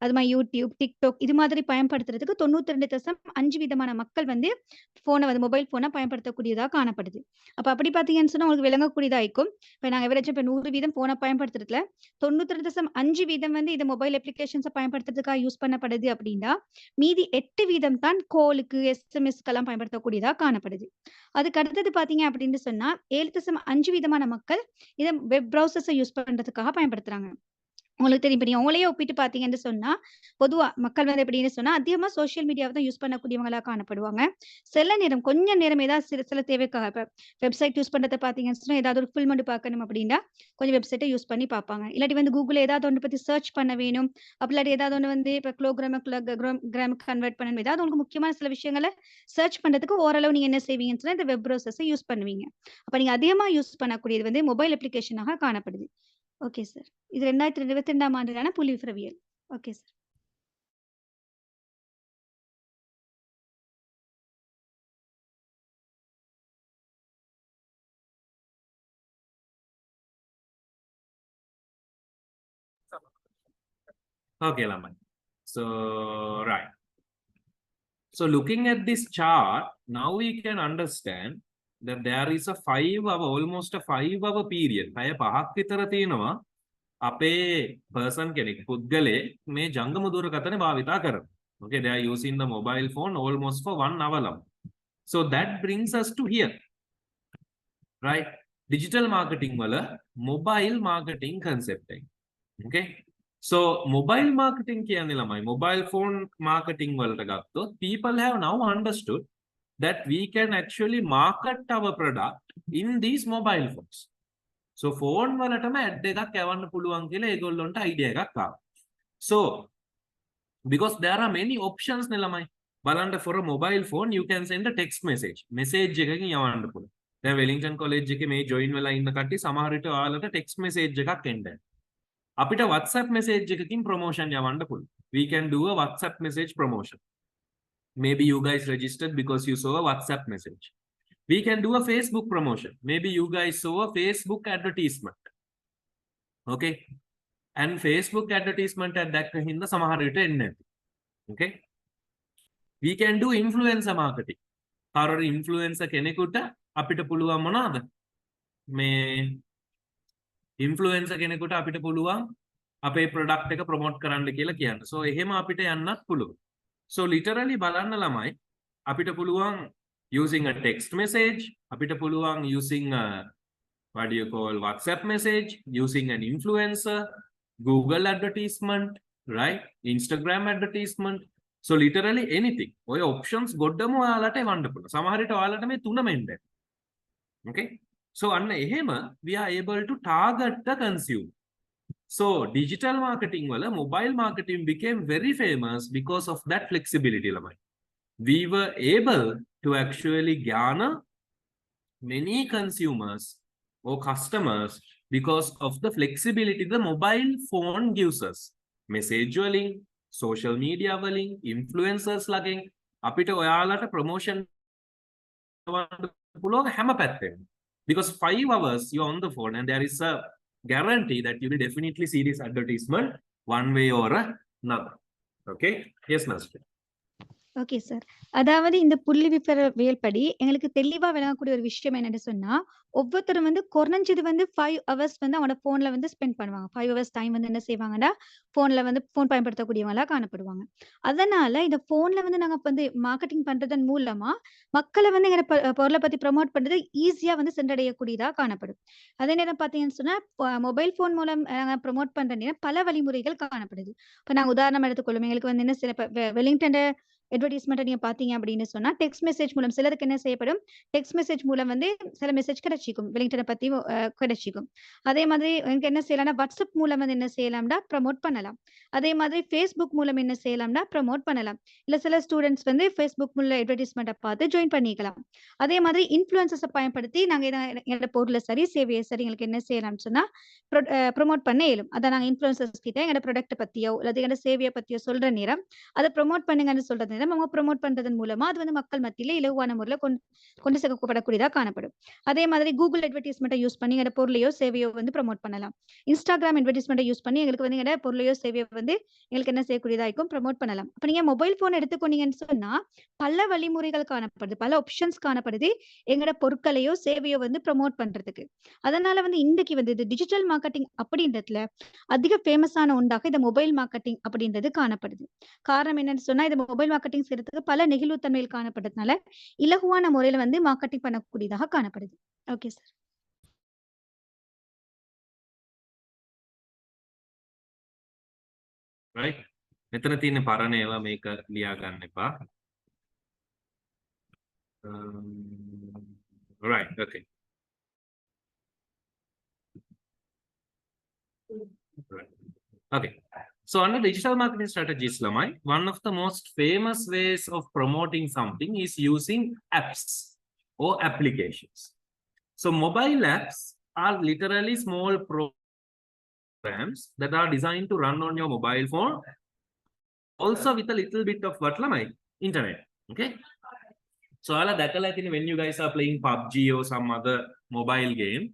அது மாரி YouTube, TikTok இது மாதிரி பயன்படுத்துறதுக்கு 92.5% மக்கள் வந்து மொபைல் ஃபோன பயன்படுத்தக்கூடியதா காணப்படுது. அப்ப அப்படி பார்த்தீங்கன்னு சொன்னா, உங்களுக்கு விளங்கக்கூடியதா இருக்கும். இப்ப நாங்க எவரேஜா இப்ப 100% ஃபோன பயன்படுத்துறதுல 92.5% வந்து இது மொபைல் அப்ளிகேஷன்ஸ பயன்படுத்துறதுக்காக யூஸ் பண்ணப்படுது அப்படின்னா, மீதி 8% தான் காலுக்கு, SMSக்கெல்லாம் பயன்படுத்தக்கூடியதா காணப்படுது. அதுக்கு அடுத்தது பார்த்தீங்க அப்படின்னு சொன்னா, 7.5% மக்கள் இத வெப் பிரௌசர்ஸ யூஸ் பண்றதுக்காக பயன்படுத்துறாங்க. உங்களுக்கு தெரியும். இப்ப நீங்க உங்களையே ஒப்பிட்டு பார்த்தீங்கன்னு சொன்னா, பொதுவா மக்கள் வந்து எப்படின்னு சொன்னா, அதிகமா சோசியல் மீடியாவ தான் யூஸ் பண்ணக்கூடியவங்களா காணப்படுவாங்க. சில நேரம், கொஞ்ச நேரம் ஏதாவது சில தேவைக்காக இப்ப வெப்சைட் யூஸ் பண்றத பார்த்தீங்கன்னு சொன்னா, ஏதாவது ஒரு ஃபில்ம் பார்க்கணும் அப்படின்னா, கொஞ்சம் வெப்சைட்ட யூஸ் பண்ணி பார்ப்பாங்க. இல்லாட்டி வந்து Googleல ஏதாவது ஒண்ணு பத்தி சர்ச் பண்ண வேணும். அப்படி இல்லாட்டி ஏதாவது ஒண்ணு வந்து இப்ப கிராமுக்கு கன்வெர்ட் பண்ணணும். ஏதாவது உங்களுக்கு முக்கியமான சில விஷயங்கள சர்ச் பண்றதுக்கு ஓரளவு நீங்க என்ன செய்வீங்கன்னு சொன்னா, இந்த வெப் பிரௌசர்ஸ யூஸ் பண்ணுவீங்க. அப்ப நீங்க அதிகமா யூஸ் பண்ணக்கூடியது வந்து மொபைல் அப்ளிகேஷனாக காணப்படுது. Okay sir. இது 2022ஆம் ஆண்டுக்கான புள்ளி விவரவியல். Okay sir. Okay, ළමයි. So, right. So looking at this chart, now we can understand that there is a 5 hour, almost a 5 hour period. පැය 5ක් විතර තියෙනවා අපේ person කෙනෙක් පුද්ගලයෙක් මේ ජංගම දුරකථන භාවිතා කරනවා. Okay, they are using the mobile phone almost for 1 hour long. So that brings us to here. Right? Digital marketing wala mobile marketing concept. Okay? So mobile marketing කියන්නේ ළමයි mobile phone marketing වලට ගත්තොත් people have now understood that we can actually market our product in these mobile phones. So phone වලටම ad එකක් යවන්න පුළුවන් කියලා ඒගොල්ලන්ට idea එකක් ආවා. So because there are many options නේ ළමයි. බලන්න for a mobile phone you can send a text message. Message එකකින් යවන්න පුළුවන්. දැන් Wellington College එකේ මේ join වෙලා ඉන්න කට්ටිය සමහර විට ඔයාලට text message එකක් එන්න. අපිට WhatsApp message එකකින් promotion යවන්න පුළුවන්. We can do a WhatsApp message promotion. Maybe you guys registered because you saw a WhatsApp message. We can do a Facebook promotion. Maybe you guys saw a Facebook advertisement. Okay? And Facebook advertisement at that hinda සමහර විට එන්නේ නැති. Okay? We can do influencer marketing. කාරොර influencer කෙනෙකුට අපිට පුළුවන් මොනවාද? මේ influencer කෙනෙකුට අපිට පුළුවන් අපේ product එක promote කරන්න කියලා කියන්න. So එහෙම අපිට යන්නත් පුළුවන්. So literally බලන්න ළමයි අපිට පුළුවන් using a text message, අපිට පුළුවන් using a what do you call WhatsApp message, using an influencer, Google advertisement, right? Instagram advertisement. So literally anything. ඔය options ගොඩම ඔයාලට එවන්න පුළුවන්. සමහර විට ඔයාලට මේ තුනම එන්න. Okay? So අන්න එහෙම we are able to target the consumer. So digital marketing wala mobile marketing became very famous because of that flexibility lamai. We were able to actually garner many consumers or customers because of the flexibility the mobile phone gives us. Message වලින්, social media වලින්, influencers ලගෙන් අපිට ඔයාලට promotion පුළුවන් හැම පැත්තෙම. Because 5 hours you're on the phone and there is a guarantee that you will definitely see this advertisement one way or another. Okay? Yes, Master. Okay sir. அதாவது இந்த புள்ளி விவரவியல் படி எங்களுக்கு தெளிவா விளங்கக்கூடிய ஒரு விஷயம் என்னன்னு சொன்னா, ஒவ்வொருத்தரும் வந்து குறைஞ்சது வந்து 5 ஹவர்ஸ் வந்து அவனோட ஃபோன்ல வந்து ஸ்பெண்ட் பண்ணுவாங்க. 5 ஹவர்ஸ் டைம் வந்து என்ன செய்வாங்கன்னா, ஃபோன்ல வந்து ஃபோன் பயன்படுத்தக்கூடியவங்களா காணப்படுவாங்க. அதனால இந்த ஃபோன்ல வந்து நாங்க வந்து மார்க்கெட்டிங் பண்றதன் மூலமா மக்களை வந்து எங்க பொருளை பத்தி ப்ரமோட் பண்றது ஈஸியா வந்து சென்றடையக்கூடியதா காணப்படும். அதே நேரம் பாத்தீங்கன்னு சொன்னா மொபைல் ஃபோன் மூலம் நாங்க ப்ரமோட் பண்ற நேரம் பல வழிமுறைகள் காணப்படுது. இப்ப நாங்க உதாரணம் எடுத்துக்கொள்ளும் எங்களுக்கு வந்து என்ன சில வெலிங்டன் அட்வர்டைஸ்மெண்ட் நீங்க பாத்தீங்க அப்படின்னு சொன்னா டெக்ஸ்ட் மெசேஜ் மூலம் சிலருக்கு என்ன செய்யப்படும், டெக்ஸ்ட் மெசேஜ் மூலம் வந்து சில மெசேஜ் கிடைச்சிக்கும், வெலிங்டனை பத்தி கிடைச்சிக்கும். அதே மாதிரி எனக்கு என்ன செய்யலாம்னா வாட்ஸ்அப் மூலம் வந்து என்ன செய்யலாம்னா ப்ரமோட் பண்ணலாம். அதே மாதிரி ஃபேஸ்புக் மூலம் என்ன செய்யலாம்னா ப்ரமோட் பண்ணலாம். இல்ல சில ஸ்டூடெண்ட்ஸ் வந்து ஃபேஸ்புக் மூலம் அட்வர்டைஸ்மெண்ட்டை பார்த்து ஜாயின் பண்ணிக்கலாம். அதே மாதிரி இன்ஃப்ளூயன்சர்ஸை பயன்படுத்தி நாங்க எங்களோட பொருளை சரி சேவையை சரி எங்களுக்கு என்ன செய்யலாம்னு சொன்னா ப்ரமோட் பண்ண இயலும். அதை நாங்க இன்ஃப்ளூயன்சர்ஸ் கிட்ட எங்களோட ப்ராடக்ட் பத்தியோ அல்லது எங்களோட சேவையை பத்தியோ சொல்ற நேரம் அதை ப்ரமோட் பண்ணுங்கன்னு சொல்றது அவங்க ப்ரமோட் பண்றதன் மூலமா அது வந்து மக்கள் மத்தியில இலகுவான முறையில் கொண்டு சேர்க்கப்படக்கூடியதா காணப்படும். அதே மாதிரி கூகுள் அட்வர்டைஸ்மெண்ட்டை யூஸ் பண்ணி எங்களோட பொருளையோ சேவையோ வந்து ப்ரமோட் பண்ணலாம். இன்ஸ்டாகிராம் அட்வர்டைஸ்மெண்ட்டை யூஸ் பண்ணி எங்களுக்கு வந்து எங்களோட பொருளையோ சேவையோ வந்து எங்களுக்கு என்ன செய்யக்கூடியதாக்கும் ப்ரமோட் பண்ணலாம். அப்ப நீங்க மொபைல் போன் எடுத்துக்கொண்டீங்கன்னு சொன்னா பல வழிமுறைகள் காணப்படுது, பல ஆப்ஷன்ஸ் காணப்படுது எங்களோட பொருட்களையோ சேவையோ வந்து ப்ரமோட் பண்றதுக்கு. அதனால வந்து இன்றைக்கு வந்து இது டிஜிட்டல் மார்க்கெட்டிங் அப்படின்றதுல அதிக ஃபேமஸான ஒன்றாக இந்த மொபைல் மார்க்கெட்டிங் அப்படின்றது காணப்படுது. காரணம் என்னன்னு சொன்னா இந்த மொபைல் மார்க்கெட்டிங் செய்யறதுக்கு பல நெகிழ்வுத்தன்மையில் காணப்படுறதுனால இலகுவான முறையில வந்து மார்க்கெட்டிங் பண்ணக்கூடியதாக காணப்படுது. Okay sir. Right? මෙතන තියෙන පරණ ඒවා මේක ලියා ගන්න එපා. Right, okay. Right. Okay. So under digital marketing strategies, Lamai, one of the most famous ways of promoting something is using apps or applications. So mobile apps are literally small programs that are designed to run on your mobile phone, also with a little bit of what, Lamai? Internet. Okay. So all of that, when you guys are playing PUBG or some other mobile game,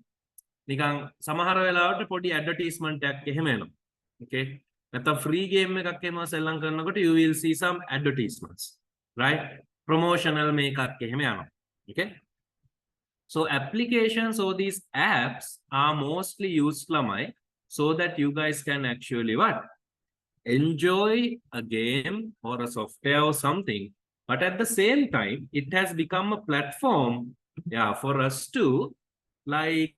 නිකන් සමහර වෙලාවට පොඩි advertisement එකක් එහෙම එනවා. Okay. නැත්නම් free game එකක් එහෙම සෙල්ලම් කරනකොට you will see some advertisements, right? Promotional මේකක් එහෙම යනවා. Okay? So applications or these apps are mostly used lamai so that you guys can actually what? Enjoy a game or a software or something, but at the same time it has become a platform, yeah, for us to like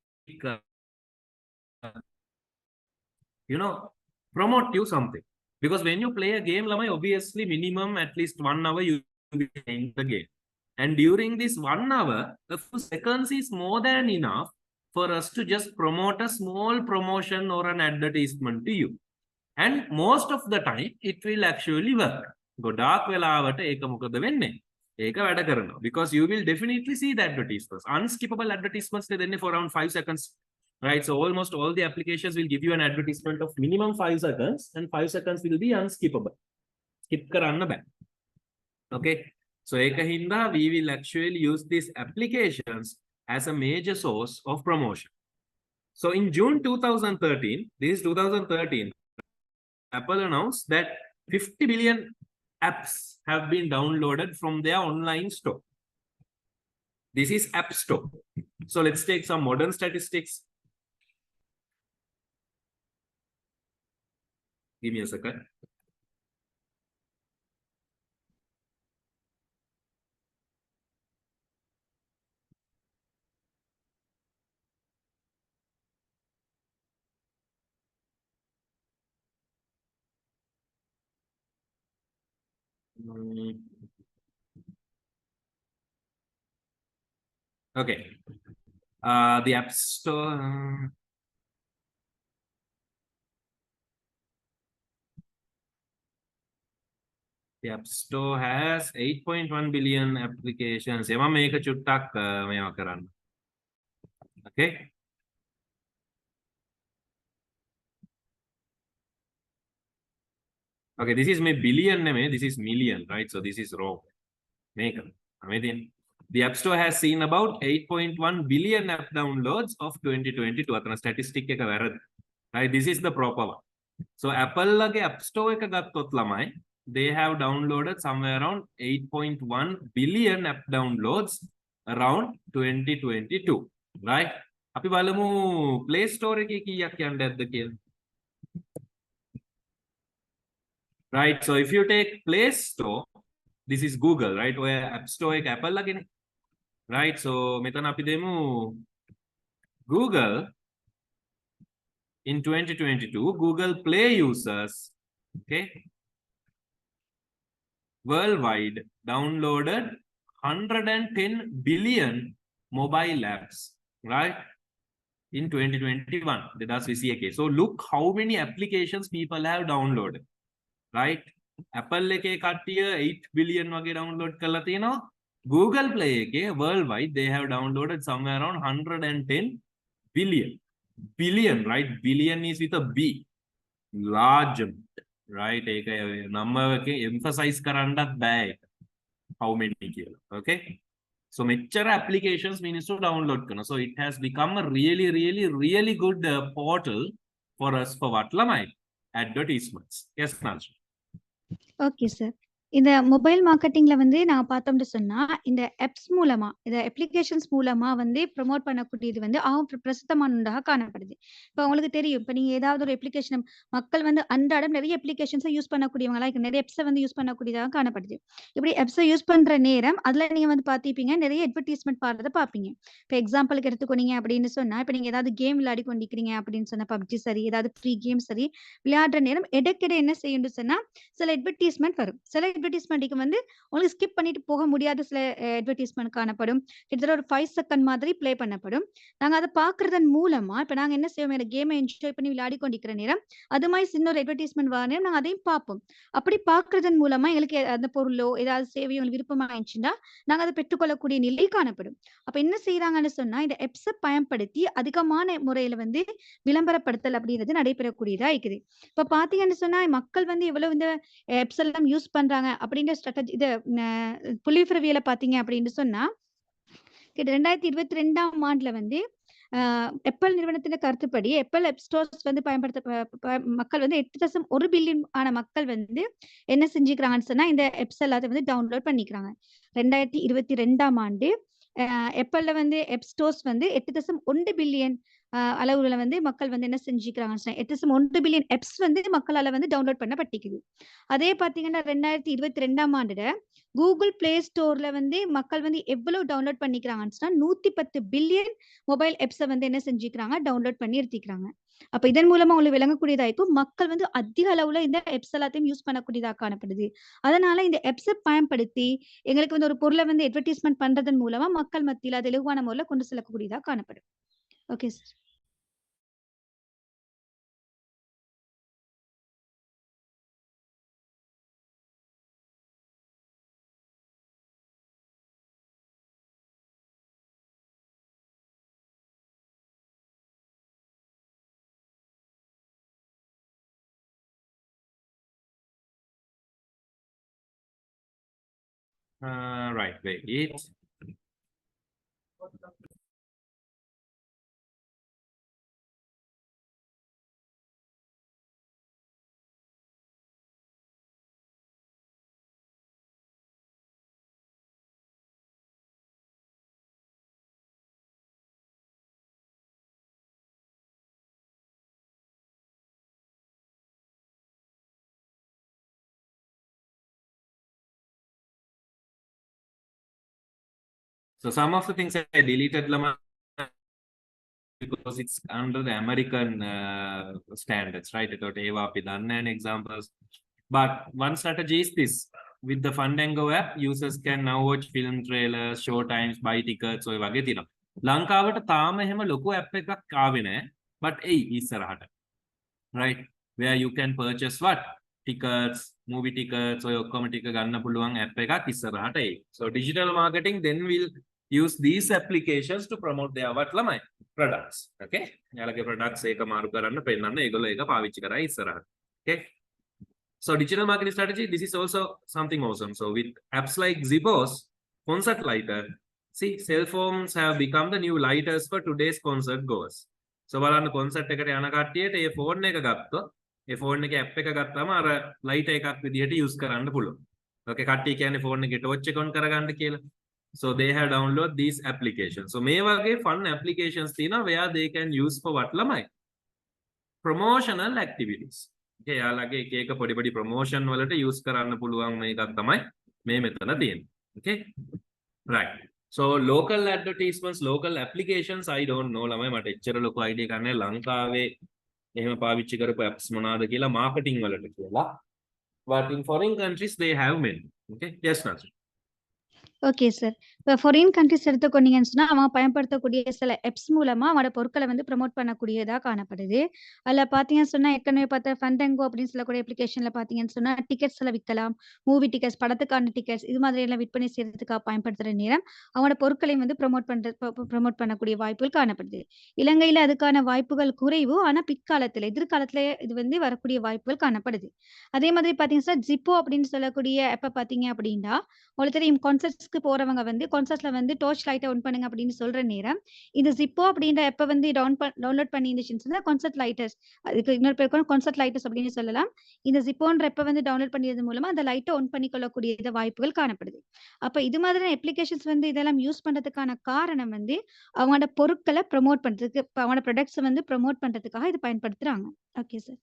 promote you something, because when you play a game lamai, obviously minimum at least 1 hour you will be playing the game, and during this 1 hour the few seconds is more than enough for us to just promote a small promotion or an advertisement to you, and most of the time it will actually work. ගොඩාක් වෙලාවට ඒක මොකද වෙන්නේ? ඒක වැඩ කරනවා, because you will definitely see the advertisements. Unskippable advertisements දෙන්නේ for around 5 seconds, right? So almost all the applications will give you an advertisement of minimum 5 seconds, and 5 seconds will be unskippable. Skip කරන්න බෑ. Okay, so ඒක හින්දා we will actually use these applications as a major source of promotion. So in June 2013, this is 2013, Apple announced that 50 billion apps have been downloaded from their online store. This is App Store. So let's take some modern statistics. Give me a second. Okay. The App Store. The App Store has 8.1 billion applications. එම මේක චුට්ටක් මේවා කරන්න. Okay. Okay, this is my billion නෙමෙයි, this is million, right? So this is wrong. මේක. අමෙදින්. The App Store has seen about 8.1 billion app downloads of 2022. අතන statistic එක වැරදි. Right? This is the proper one. So Apple ලගේ App Store එක ගත්තොත් ළමයි, they have downloaded somewhere around 8.1 billion app downloads around 2022. Right? අපි බලමු Play Store එකේ කීයක් යන්න ඇද්ද කියලා. Right? So if you take Play Store, this is Google, right? Or App Store එක Apple ලගේනේ. Right? So මෙතන අපි දෙමු Google in 2022, Google Play users, okay, worldwide downloaded 110 billion mobile apps, right? In 2021, that's VCAK. So look how many applications people have downloaded, right? Apple එකේ කට්ටිය 8 billion වගේ download කරලා තියෙනවා. Google Play එකේ worldwide they have downloaded somewhere around 110 billion. Billion, right? Billion is with a B. Large amount, right? ඒක number එකේ emphasize කරන්නත් බෑ. How many කියලා. Okay? So මෙච්චර applications මිනිස්සු download කරනවා. So it has become a really good portal for us for what lamai? Advertisements. Yes, Nalja. Okay sir. இந்த mobile மார்க்கெட்டிங்ல வந்து நான் பார்த்தோம்னு சொன்னா, இந்த ஆப்ஸ் மூலமா, இந்த அப்ளிகேஷன்ஸ் மூலமா வந்து ப்ரமோட் பண்ணக்கூடியது வந்து பிரசித்தமானதாக காணப்படுது. இப்ப உங்களுக்கு தெரியும், இப்ப நீங்க ஏதாவது ஒரு அப்ளிகேஷன் மக்கள் வந்து அன்றாடம் நிறைய அப்ளிகேஷன்ஸை யூஸ் பண்ணக்கூடியவங்களா நிறைய ஆப்ஸை வந்து யூஸ் பண்ணக்கூடியதாக காணப்படுது. இப்படி ஆப்ஸை யூஸ் பண்ற நேரம் அதுல நீங்க வந்து பார்த்திருப்பீங்க, நிறைய அட்வர்டைஸ்மெண்ட் பாடுறத பார்ப்பீங்க. இப்போ எக்ஸாம்பிளுக்கு எடுத்துக்கொண்டீங்க அப்படின்னு சொன்னா, இப்ப நீங்க ஏதாவது கேம் விளையாடி கொண்டிருக்கிறீங்க அப்படின்னு சொன்னா, பப்ஜி சரி, ஏதாவது ஃப்ரீ கேம் சரி விளையாடுற நேரம் இடைக்கிட என்ன செய்யணும்னு சொன்னா, சில அட்வர்டைஸ்மெண்ட் வரும். சில அட்வர்டைஸ்மெண்ட்டுக்கு வந்து உங்களுக்கு ஸ்கிப் பண்ணிட்டு போக முடியாத சில அட்வர்டைஸ்மெண்ட் காணப்படும். கிட்டத்தட்ட ஒரு 5 செகண்ட் மாதிரி ப்ளே பண்ணப்படும். நாங்க அதை பார்க்கறதன் மூலமா இப்ப நாங்க என்ன செய்வோம், இந்த கேமை என்ஜாய் பண்ணி விளையாடி கொண்டிருக்கிற நேரம் அது மாதிரி சின்ன ஒரு அட்வர்டைஸ்மெண்ட் வர நேரம் நாங்க அதையும் பார்ப்போம். அப்படி பார்க்கறதன் மூலமா எங்களுக்கு அந்த பொருளோ ஏதாவது சேவையோ உங்களுக்கு விருப்பமா இருந்துச்சுன்னா நாங்க அதை பெற்றுக்கொள்ளக்கூடிய நிலை காணப்படும். அப்ப என்ன செய்யறாங்கன்னு சொன்னா, இந்த ஆப்ஸை பயன்படுத்தி அதிகமான முறையில வந்து விளம்பரப்படுத்தல் அப்படிங்கிறது நடைபெறக்கூடியதா இருக்குது. இப்ப பாத்தீங்கன்னு சொன்னா, மக்கள் வந்து எவ்வளவு இந்த ஆப்ஸ் எல்லாம் யூஸ் பண்றாங்க அப்படின்ற ஸ்ட்ராட்டஜி இத புள்ளிவிவரவியலை பாத்தீங்க அப்படின்னு சொன்னா, 2022ஆம் ஆண்டுல வந்து Apple நிறுவனத்தின் கருத்துப்படி Apple App Stores வந்து மக்கள் வந்து 8.1 பில்லியன் ஆன மக்கள் வந்து என்ன செஞ்சுக்கிறாங்கன்னு சொன்னா, இந்த apps எல்லாத்தையும் வந்து டவுன்லோட் பண்ணிக்கிறாங்க. 2022ஆம் ஆண்டு Appleல வந்து App Stores வந்து 8.1 பில்லியன் அளவுல வந்து மக்கள் வந்து என்ன செஞ்சுக்கிறாங்கன்னு சொன்னா, 8.1 பில்லியன் apps வந்து மக்களால வந்து டவுன்லோட் பண்ணப்பட்டிருக்குது. அதே பார்த்தீங்கன்னா 2022ஆம் ஆண்டுல Google Play Storeல வந்து மக்கள் வந்து எவ்வளவு டவுன்லோட் பண்ணிக்கிறாங்கன்னு சொன்னா, 110 பில்லியன் மொபைல் ஆப்ஸ வந்து என்ன செஞ்சுக்கிறாங்க, டவுன்லோட் பண்ணி எடுத்துக்கிறாங்க. அப்ப இதன் மூலமா உங்களுக்கு விளங்கக்கூடியதா இருக்கும், மக்கள் வந்து அதிக அளவுல இந்த ஆப்ஸ் எல்லாத்தையும் யூஸ் பண்ணக்கூடியதா காணப்படுது. அதனால இந்த ஆப்ஸ பயன்படுத்தி எங்களுக்கு வந்து ஒரு பொருள வந்து அட்வர்டைஸ்மென்ட் பண்றதன் மூலமா மக்கள் மத்தியில அது இலகுவான முறையில கொண்டு செல்லக்கூடியதா காணப்படும். Okay sir. Right, wait. So some of the things I deleted Lama because it's under the American standards, right? I thought Eva Pidanna examples. But one strategy is this. With the Fandango app, users can now watch film trailers, show times, buy tickets, ඔය වගේ තියෙනවා. ලංකාවට තාම එහෙම ලොකු app එකක් ආවේ නැහැ. But ඉස්සරහට. Right? Where you can purchase what? Tickets, movie tickets, ඔය ඔක්කොම ටික ගන්න පුළුවන් app එකක් ඉස්සරහට එයි. So digital marketing then will use these applications to promote their what ළමයි products. Okay? යාලගේ products එක මාරු කරන්න පෙන්නන්න ඒගොල්ලෝ ඒක පාවිච්චි කරා ඉස්සරහට. Okay? So digital marketing strategy, this is also something awesome. So with apps like Zippos, concert lighter, see, cell phones have become the new lighters for today's concert goers. So බලන්න concert එකට යන කට්ටියට ඒ phone එක ගත්තොත්, ඒ phone එකේ app එක ගත්තාම අර light එකක් විදිහට use කරන්න පුළුවන්. Okay, කට්ටිය කියන්නේ phone එකේ torch එක on කරගන්න කියලා. So they have download these applications. So මේ වගේ fun applications තියෙනවා where they can use for what ළමයි? Promotional activities. Okay, යාලගේ එක එක පොඩි පොඩි ප්‍රොමෝෂන් වලට යූස් කරන්න පුළුවන් මේකක් තමයි මේ මෙතන තියෙන්නේ. Okay, right. So local advertisements, local applications, I don't know ළමයි මට එච්චර ලොකු idea එකක් නැහැ ලංකාවේ එහෙම පාවිච්චි කරපු apps මොනවාද කියලා marketing වලට කියලා. But in foreign countries they have many. Okay, yes Nazri. Okay sir. இப்போ ஃபாரின் கண்ட்ரீஸ் எடுத்துக்கொண்டீங்கன்னு சொன்னா, அவங்க பயன்படுத்தக்கூடிய சில ஆப்ஸ் மூலமா அவங்களோட பொருட்கள வந்து ப்ரமோட் பண்ணக்கூடியதா காணப்படுது. அதுல பார்த்தீங்கன்னு சொன்னா, ஏற்கனவே பார்த்த ஃபண்டாங்கோ அப்படின்னு சொல்லக்கூடிய அப்ளிகேஷன்ல பார்த்தீங்கன்னு சொன்னா, டிக்கெட்ஸ் எல்லாம் விக்கலாம். மூவி டிக்கெட்ஸ், படத்துக்கான டிக்கெட்ஸ் இது மாதிரி எல்லாம் விற்பனை செய்றதுக்காக பயன்படுத்துற நேரம், அவங்களோட பொருட்களையும் வந்து ப்ரமோட் பண்ணக்கூடிய வாய்ப்புகள் காணப்படுது. இலங்கையில அதுக்கான வாய்ப்புகள் குறைவு. ஆனா பிற்காலத்துல, எதிர்காலத்துல இது வந்து வரக்கூடிய வாய்ப்புகள் காணப்படுது. அதே மாதிரி பார்த்தீங்கன்னா சார், ஜிப்போ அப்படின்னு சொல்லக்கூடிய ஆப்ப பார்த்தீங்க அப்படின்னா, உங்களுக்கு தெரியும் கான்சர்ட்ஸ்க்கு போறவங்க வந்து கான்சர்ட்ஸ்ல வந்து டார்ச் லைட்ட ஆன் பண்ணுங்க அப்படின்னு சொல்ற நேரம், இந்த ஜிப்போ அப்படின்ற ஆப்ப வந்து டவுன்லோட் பண்ணி இருந்துச்சுன்னு சொன்னா, கான்சர்ட் லைட்டர்ஸ் அதுக்கு இன்னொரு பேர் கான்சர்ட் லைட்டர்ஸ் அப்படின்னு சொல்லலாம். இந்த ஜிப்போன்ற ஆப்ப வந்து டவுன்லோட் பண்ணியது மூலமா அந்த லைட்ட ஆன் பண்ணிக்கொள்ளக்கூடிய வாய்ப்புகள் காணப்படுது. அப்ப இது மாதிரியான அப்ளிகேஷன்ஸ் வந்து இதெல்லாம் யூஸ் பண்றதுக்கான காரணம் வந்து, அவங்களோட பொருட்கள ப்ரமோட் பண்றதுக்கு, அவங்களோட ப்ராடக்ட்ஸ வந்து ப்ரமோட் பண்றதுக்காக இது பயன்படுத்துறாங்க. Okay sir.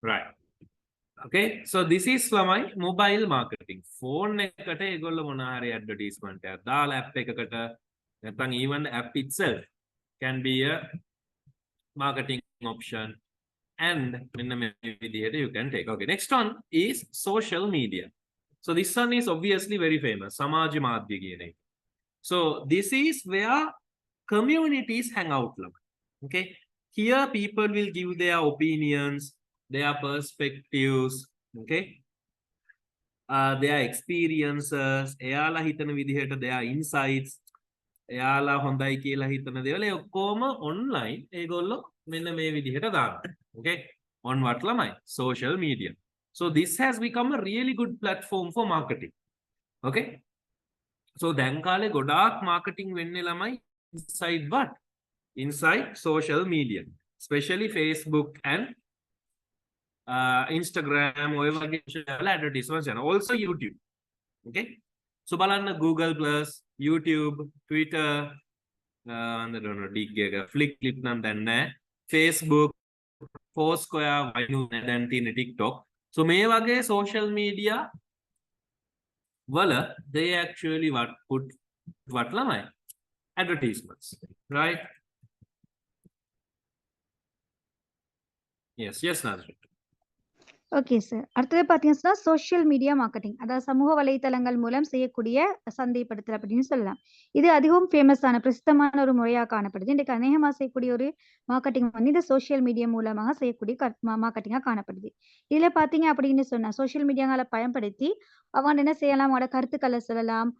Right. Okay, so this is ළමයි mobile marketing. Phone එකට ඒගොල්ලෝ මොන හරි advertisement එකක් දාලා app එකකට නැත්නම් even app itself can be a marketing option and මෙන්න මේ විදිහට you can take. Okay, next one is social media. So this one is obviously very famous. සමාජ මාධ්‍ය කියන එක. So this is where communities hang out ළමයි. Okay, here people will give their opinions, their perspectives, okay, their experiences, එයාලා හිතන විදිහට their insights. එයාලා හොඳයි කියලා හිතන දේවල් ඒ ඔක්කොම online ඒගොල්ලෝ මෙන්න මේ විදිහට දානවා. Okay? On what ළමයි? Social media. So this has become a really good platform for marketing. Okay? So දැන් කාලේ ගොඩාක් marketing වෙන්නේ ළමයි inside what? Inside social media. Especially Facebook and Instagram ඔය වගේ advertisements and also YouTube. Okay? So බලන්න Google Plus, YouTube, Twitter, I don't know, Flickr නම් දැන් නැහැ. Facebook, Foursquare, Vine දැන් තියෙන TikTok. So මේ වගේ social media වල they actually what ළමයි? Advertisements, right? Yes, Nazrin. Okay sir. அடுத்தது பார்த்தீங்கன்னா, சோஷியல் மீடியா மார்க்கெட்டிங். அதாவது சமூக வலைத்தளங்கள் மூலம் செய்யக்கூடிய சந்தைப்படுத்தல் அப்படின்னு சொல்லலாம். இது அதிகவும் ஃபேமஸான பிரசித்தமான ஒரு முறையா காணப்படுது. இன்றைக்கு அநேகமா செய்யக்கூடிய ஒரு மார்க்கெட்டிங் வந்து இந்த சோஷியல் மீடியா மூலமாக செய்யக்கூடிய மார்க்கெட்டிங்கா காணப்படுது. இதுல பார்த்தீங்க அப்படின்னு சொன்னா, சோஷியல் மீடியாங்கள பயன்படுத்தி அவங்க என்ன செய்யலாம்? அவங்களோட கருத்துக்களை சொல்லலாம்.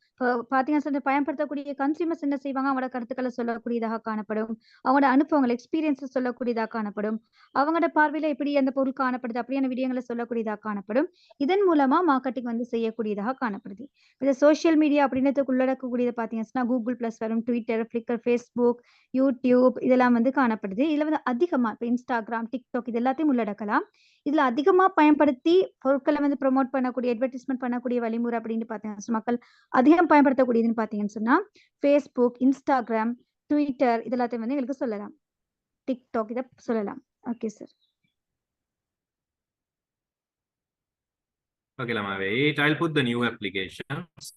பார்த்தீங்கன்னா சொன்னா பயன்படுத்தக்கூடிய கன்சியூமர்ஸ் என்ன செய்வாங்க? அவங்களோட கருத்துக்களை சொல்லக்கூடியதாக காணப்படும். அவங்களோட அனுபவங்கள், எக்ஸ்பீரியன்ஸஸ் சொல்லக்கூடியதாக காணப்படும். அவங்களோட பார்வையில எப்படி அந்த பொருள் காணப்படுது அப்படியான விடயங்களை சொல்லக்கூடியதாக காணப்படும். இதன் மூலமா மார்க்கெட்டிங் வந்து செய்யக்கூடியதாக காணப்படுது. இந்த சோஷியல் மீடியா அப்படின்றதுக்கு உள்ளடக்கக்கூடியது பார்த்தீங்கன்னா கூகுள் பிளஸ் வரும், ட்விட்டர், ஃபிளிக்கர், ஃபேஸ்புக், யூடியூப் இதெல்லாம் வந்து காணப்படுது. இதுல வந்து அதிகமா இப்போ இன்ஸ்டாகிராம், டிக்டாக் இது எல்லாத்தையும் உள்ளடக்கலாம். இதுல அதிகமா பயன்படுத்தி பொருட்களை வந்து ப்ரொமோட் பண்ணக்கூடிய, அட்வர்டைஸ்மெண்ட் பண்ணக்கூடிய வழிமுறை அப்படின்னு பார்த்தீங்கன்னா மக்கள் அதிகம் பயன்படுத்தக்கூடியதுன்னு பார்த்தீங்கன்னு சொன்னா ஃபேஸ்புக், இன்ஸ்டாகிராம், ட்விட்டர் இது எல்லாத்தையும் வந்து எங்களுக்கு சொல்லலாம். டிக்டாக் இதை சொல்லலாம். Okay sir. Okay, Lama, wait. I'll put the new applications.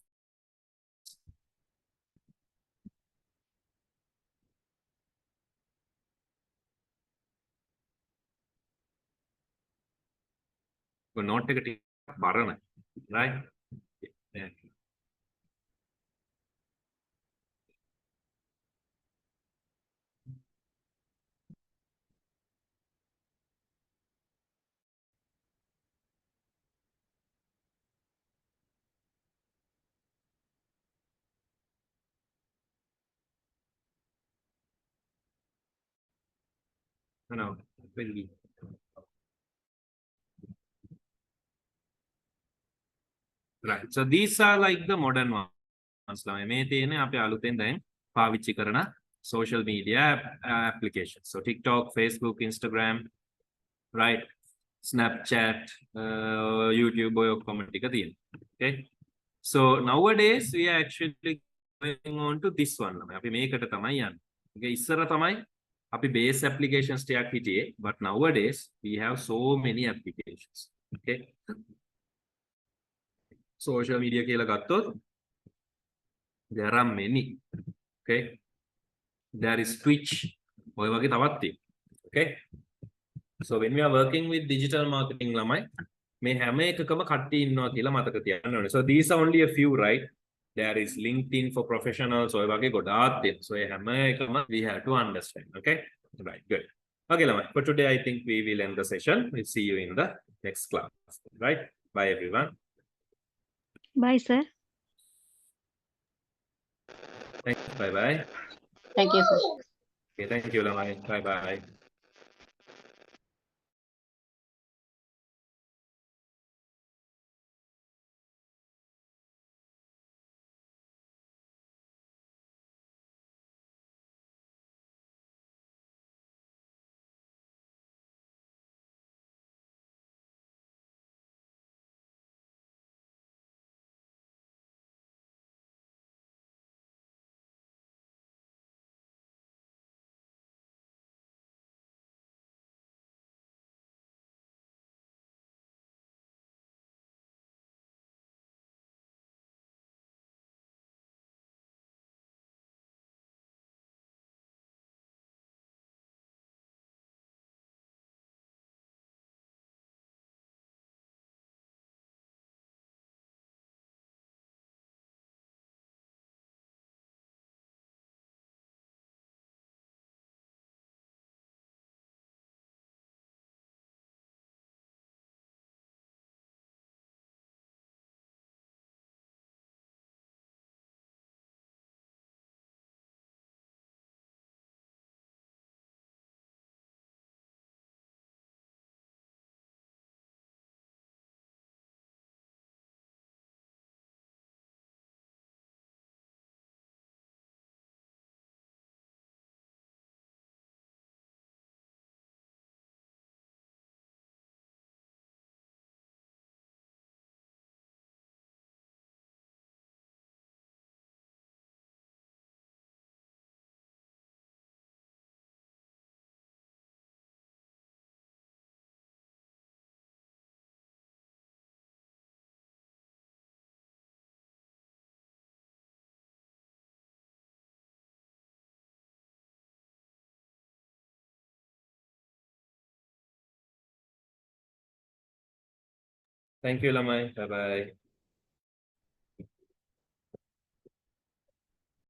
But not take a Barana, right? Yeah. No, very. Right. So these are like the modern ones. මේ තියෙන්නේ අපි අලුතෙන් දැන් පාවිච්චි කරන social media applications. So TikTok, Facebook, Instagram, right? Snapchat, YouTube ඔය ඔක්කොම ටික තියෙනවා. Okay? So nowadays we are actually going on to this one. අපි මේකට තමයි යන්නේ. Okay, ඉස්සර තමයි අපි base applications ටිකක් හිටියේ, but nowadays we have so many applications. Okay? Social media කියලා ගත්තොත් there are many. Okay? There is Twitch. ඔය වගේ තවත් තියෙනවා. Okay? So when we are working with digital marketing ළමයි මේ හැම එකකම කට්ටිය ඉන්නවා කියලා මතක තියාගන්න ඕනේ. So these are only a few, right? There is LinkedIn for professionals. ඔය වගේ ගොඩාක් තියෙනවා. So හැම එකම we have to understand. Okay? Right. Good. Okay, ළමයි. For today I think we will end the session. We'll see you in the next class. Right? Bye everyone. Bye sir. Thanks. Bye bye. Thank you, sir. Okay, thank you, ළමයි. Bye bye. Thank you, Lamai. Bye bye.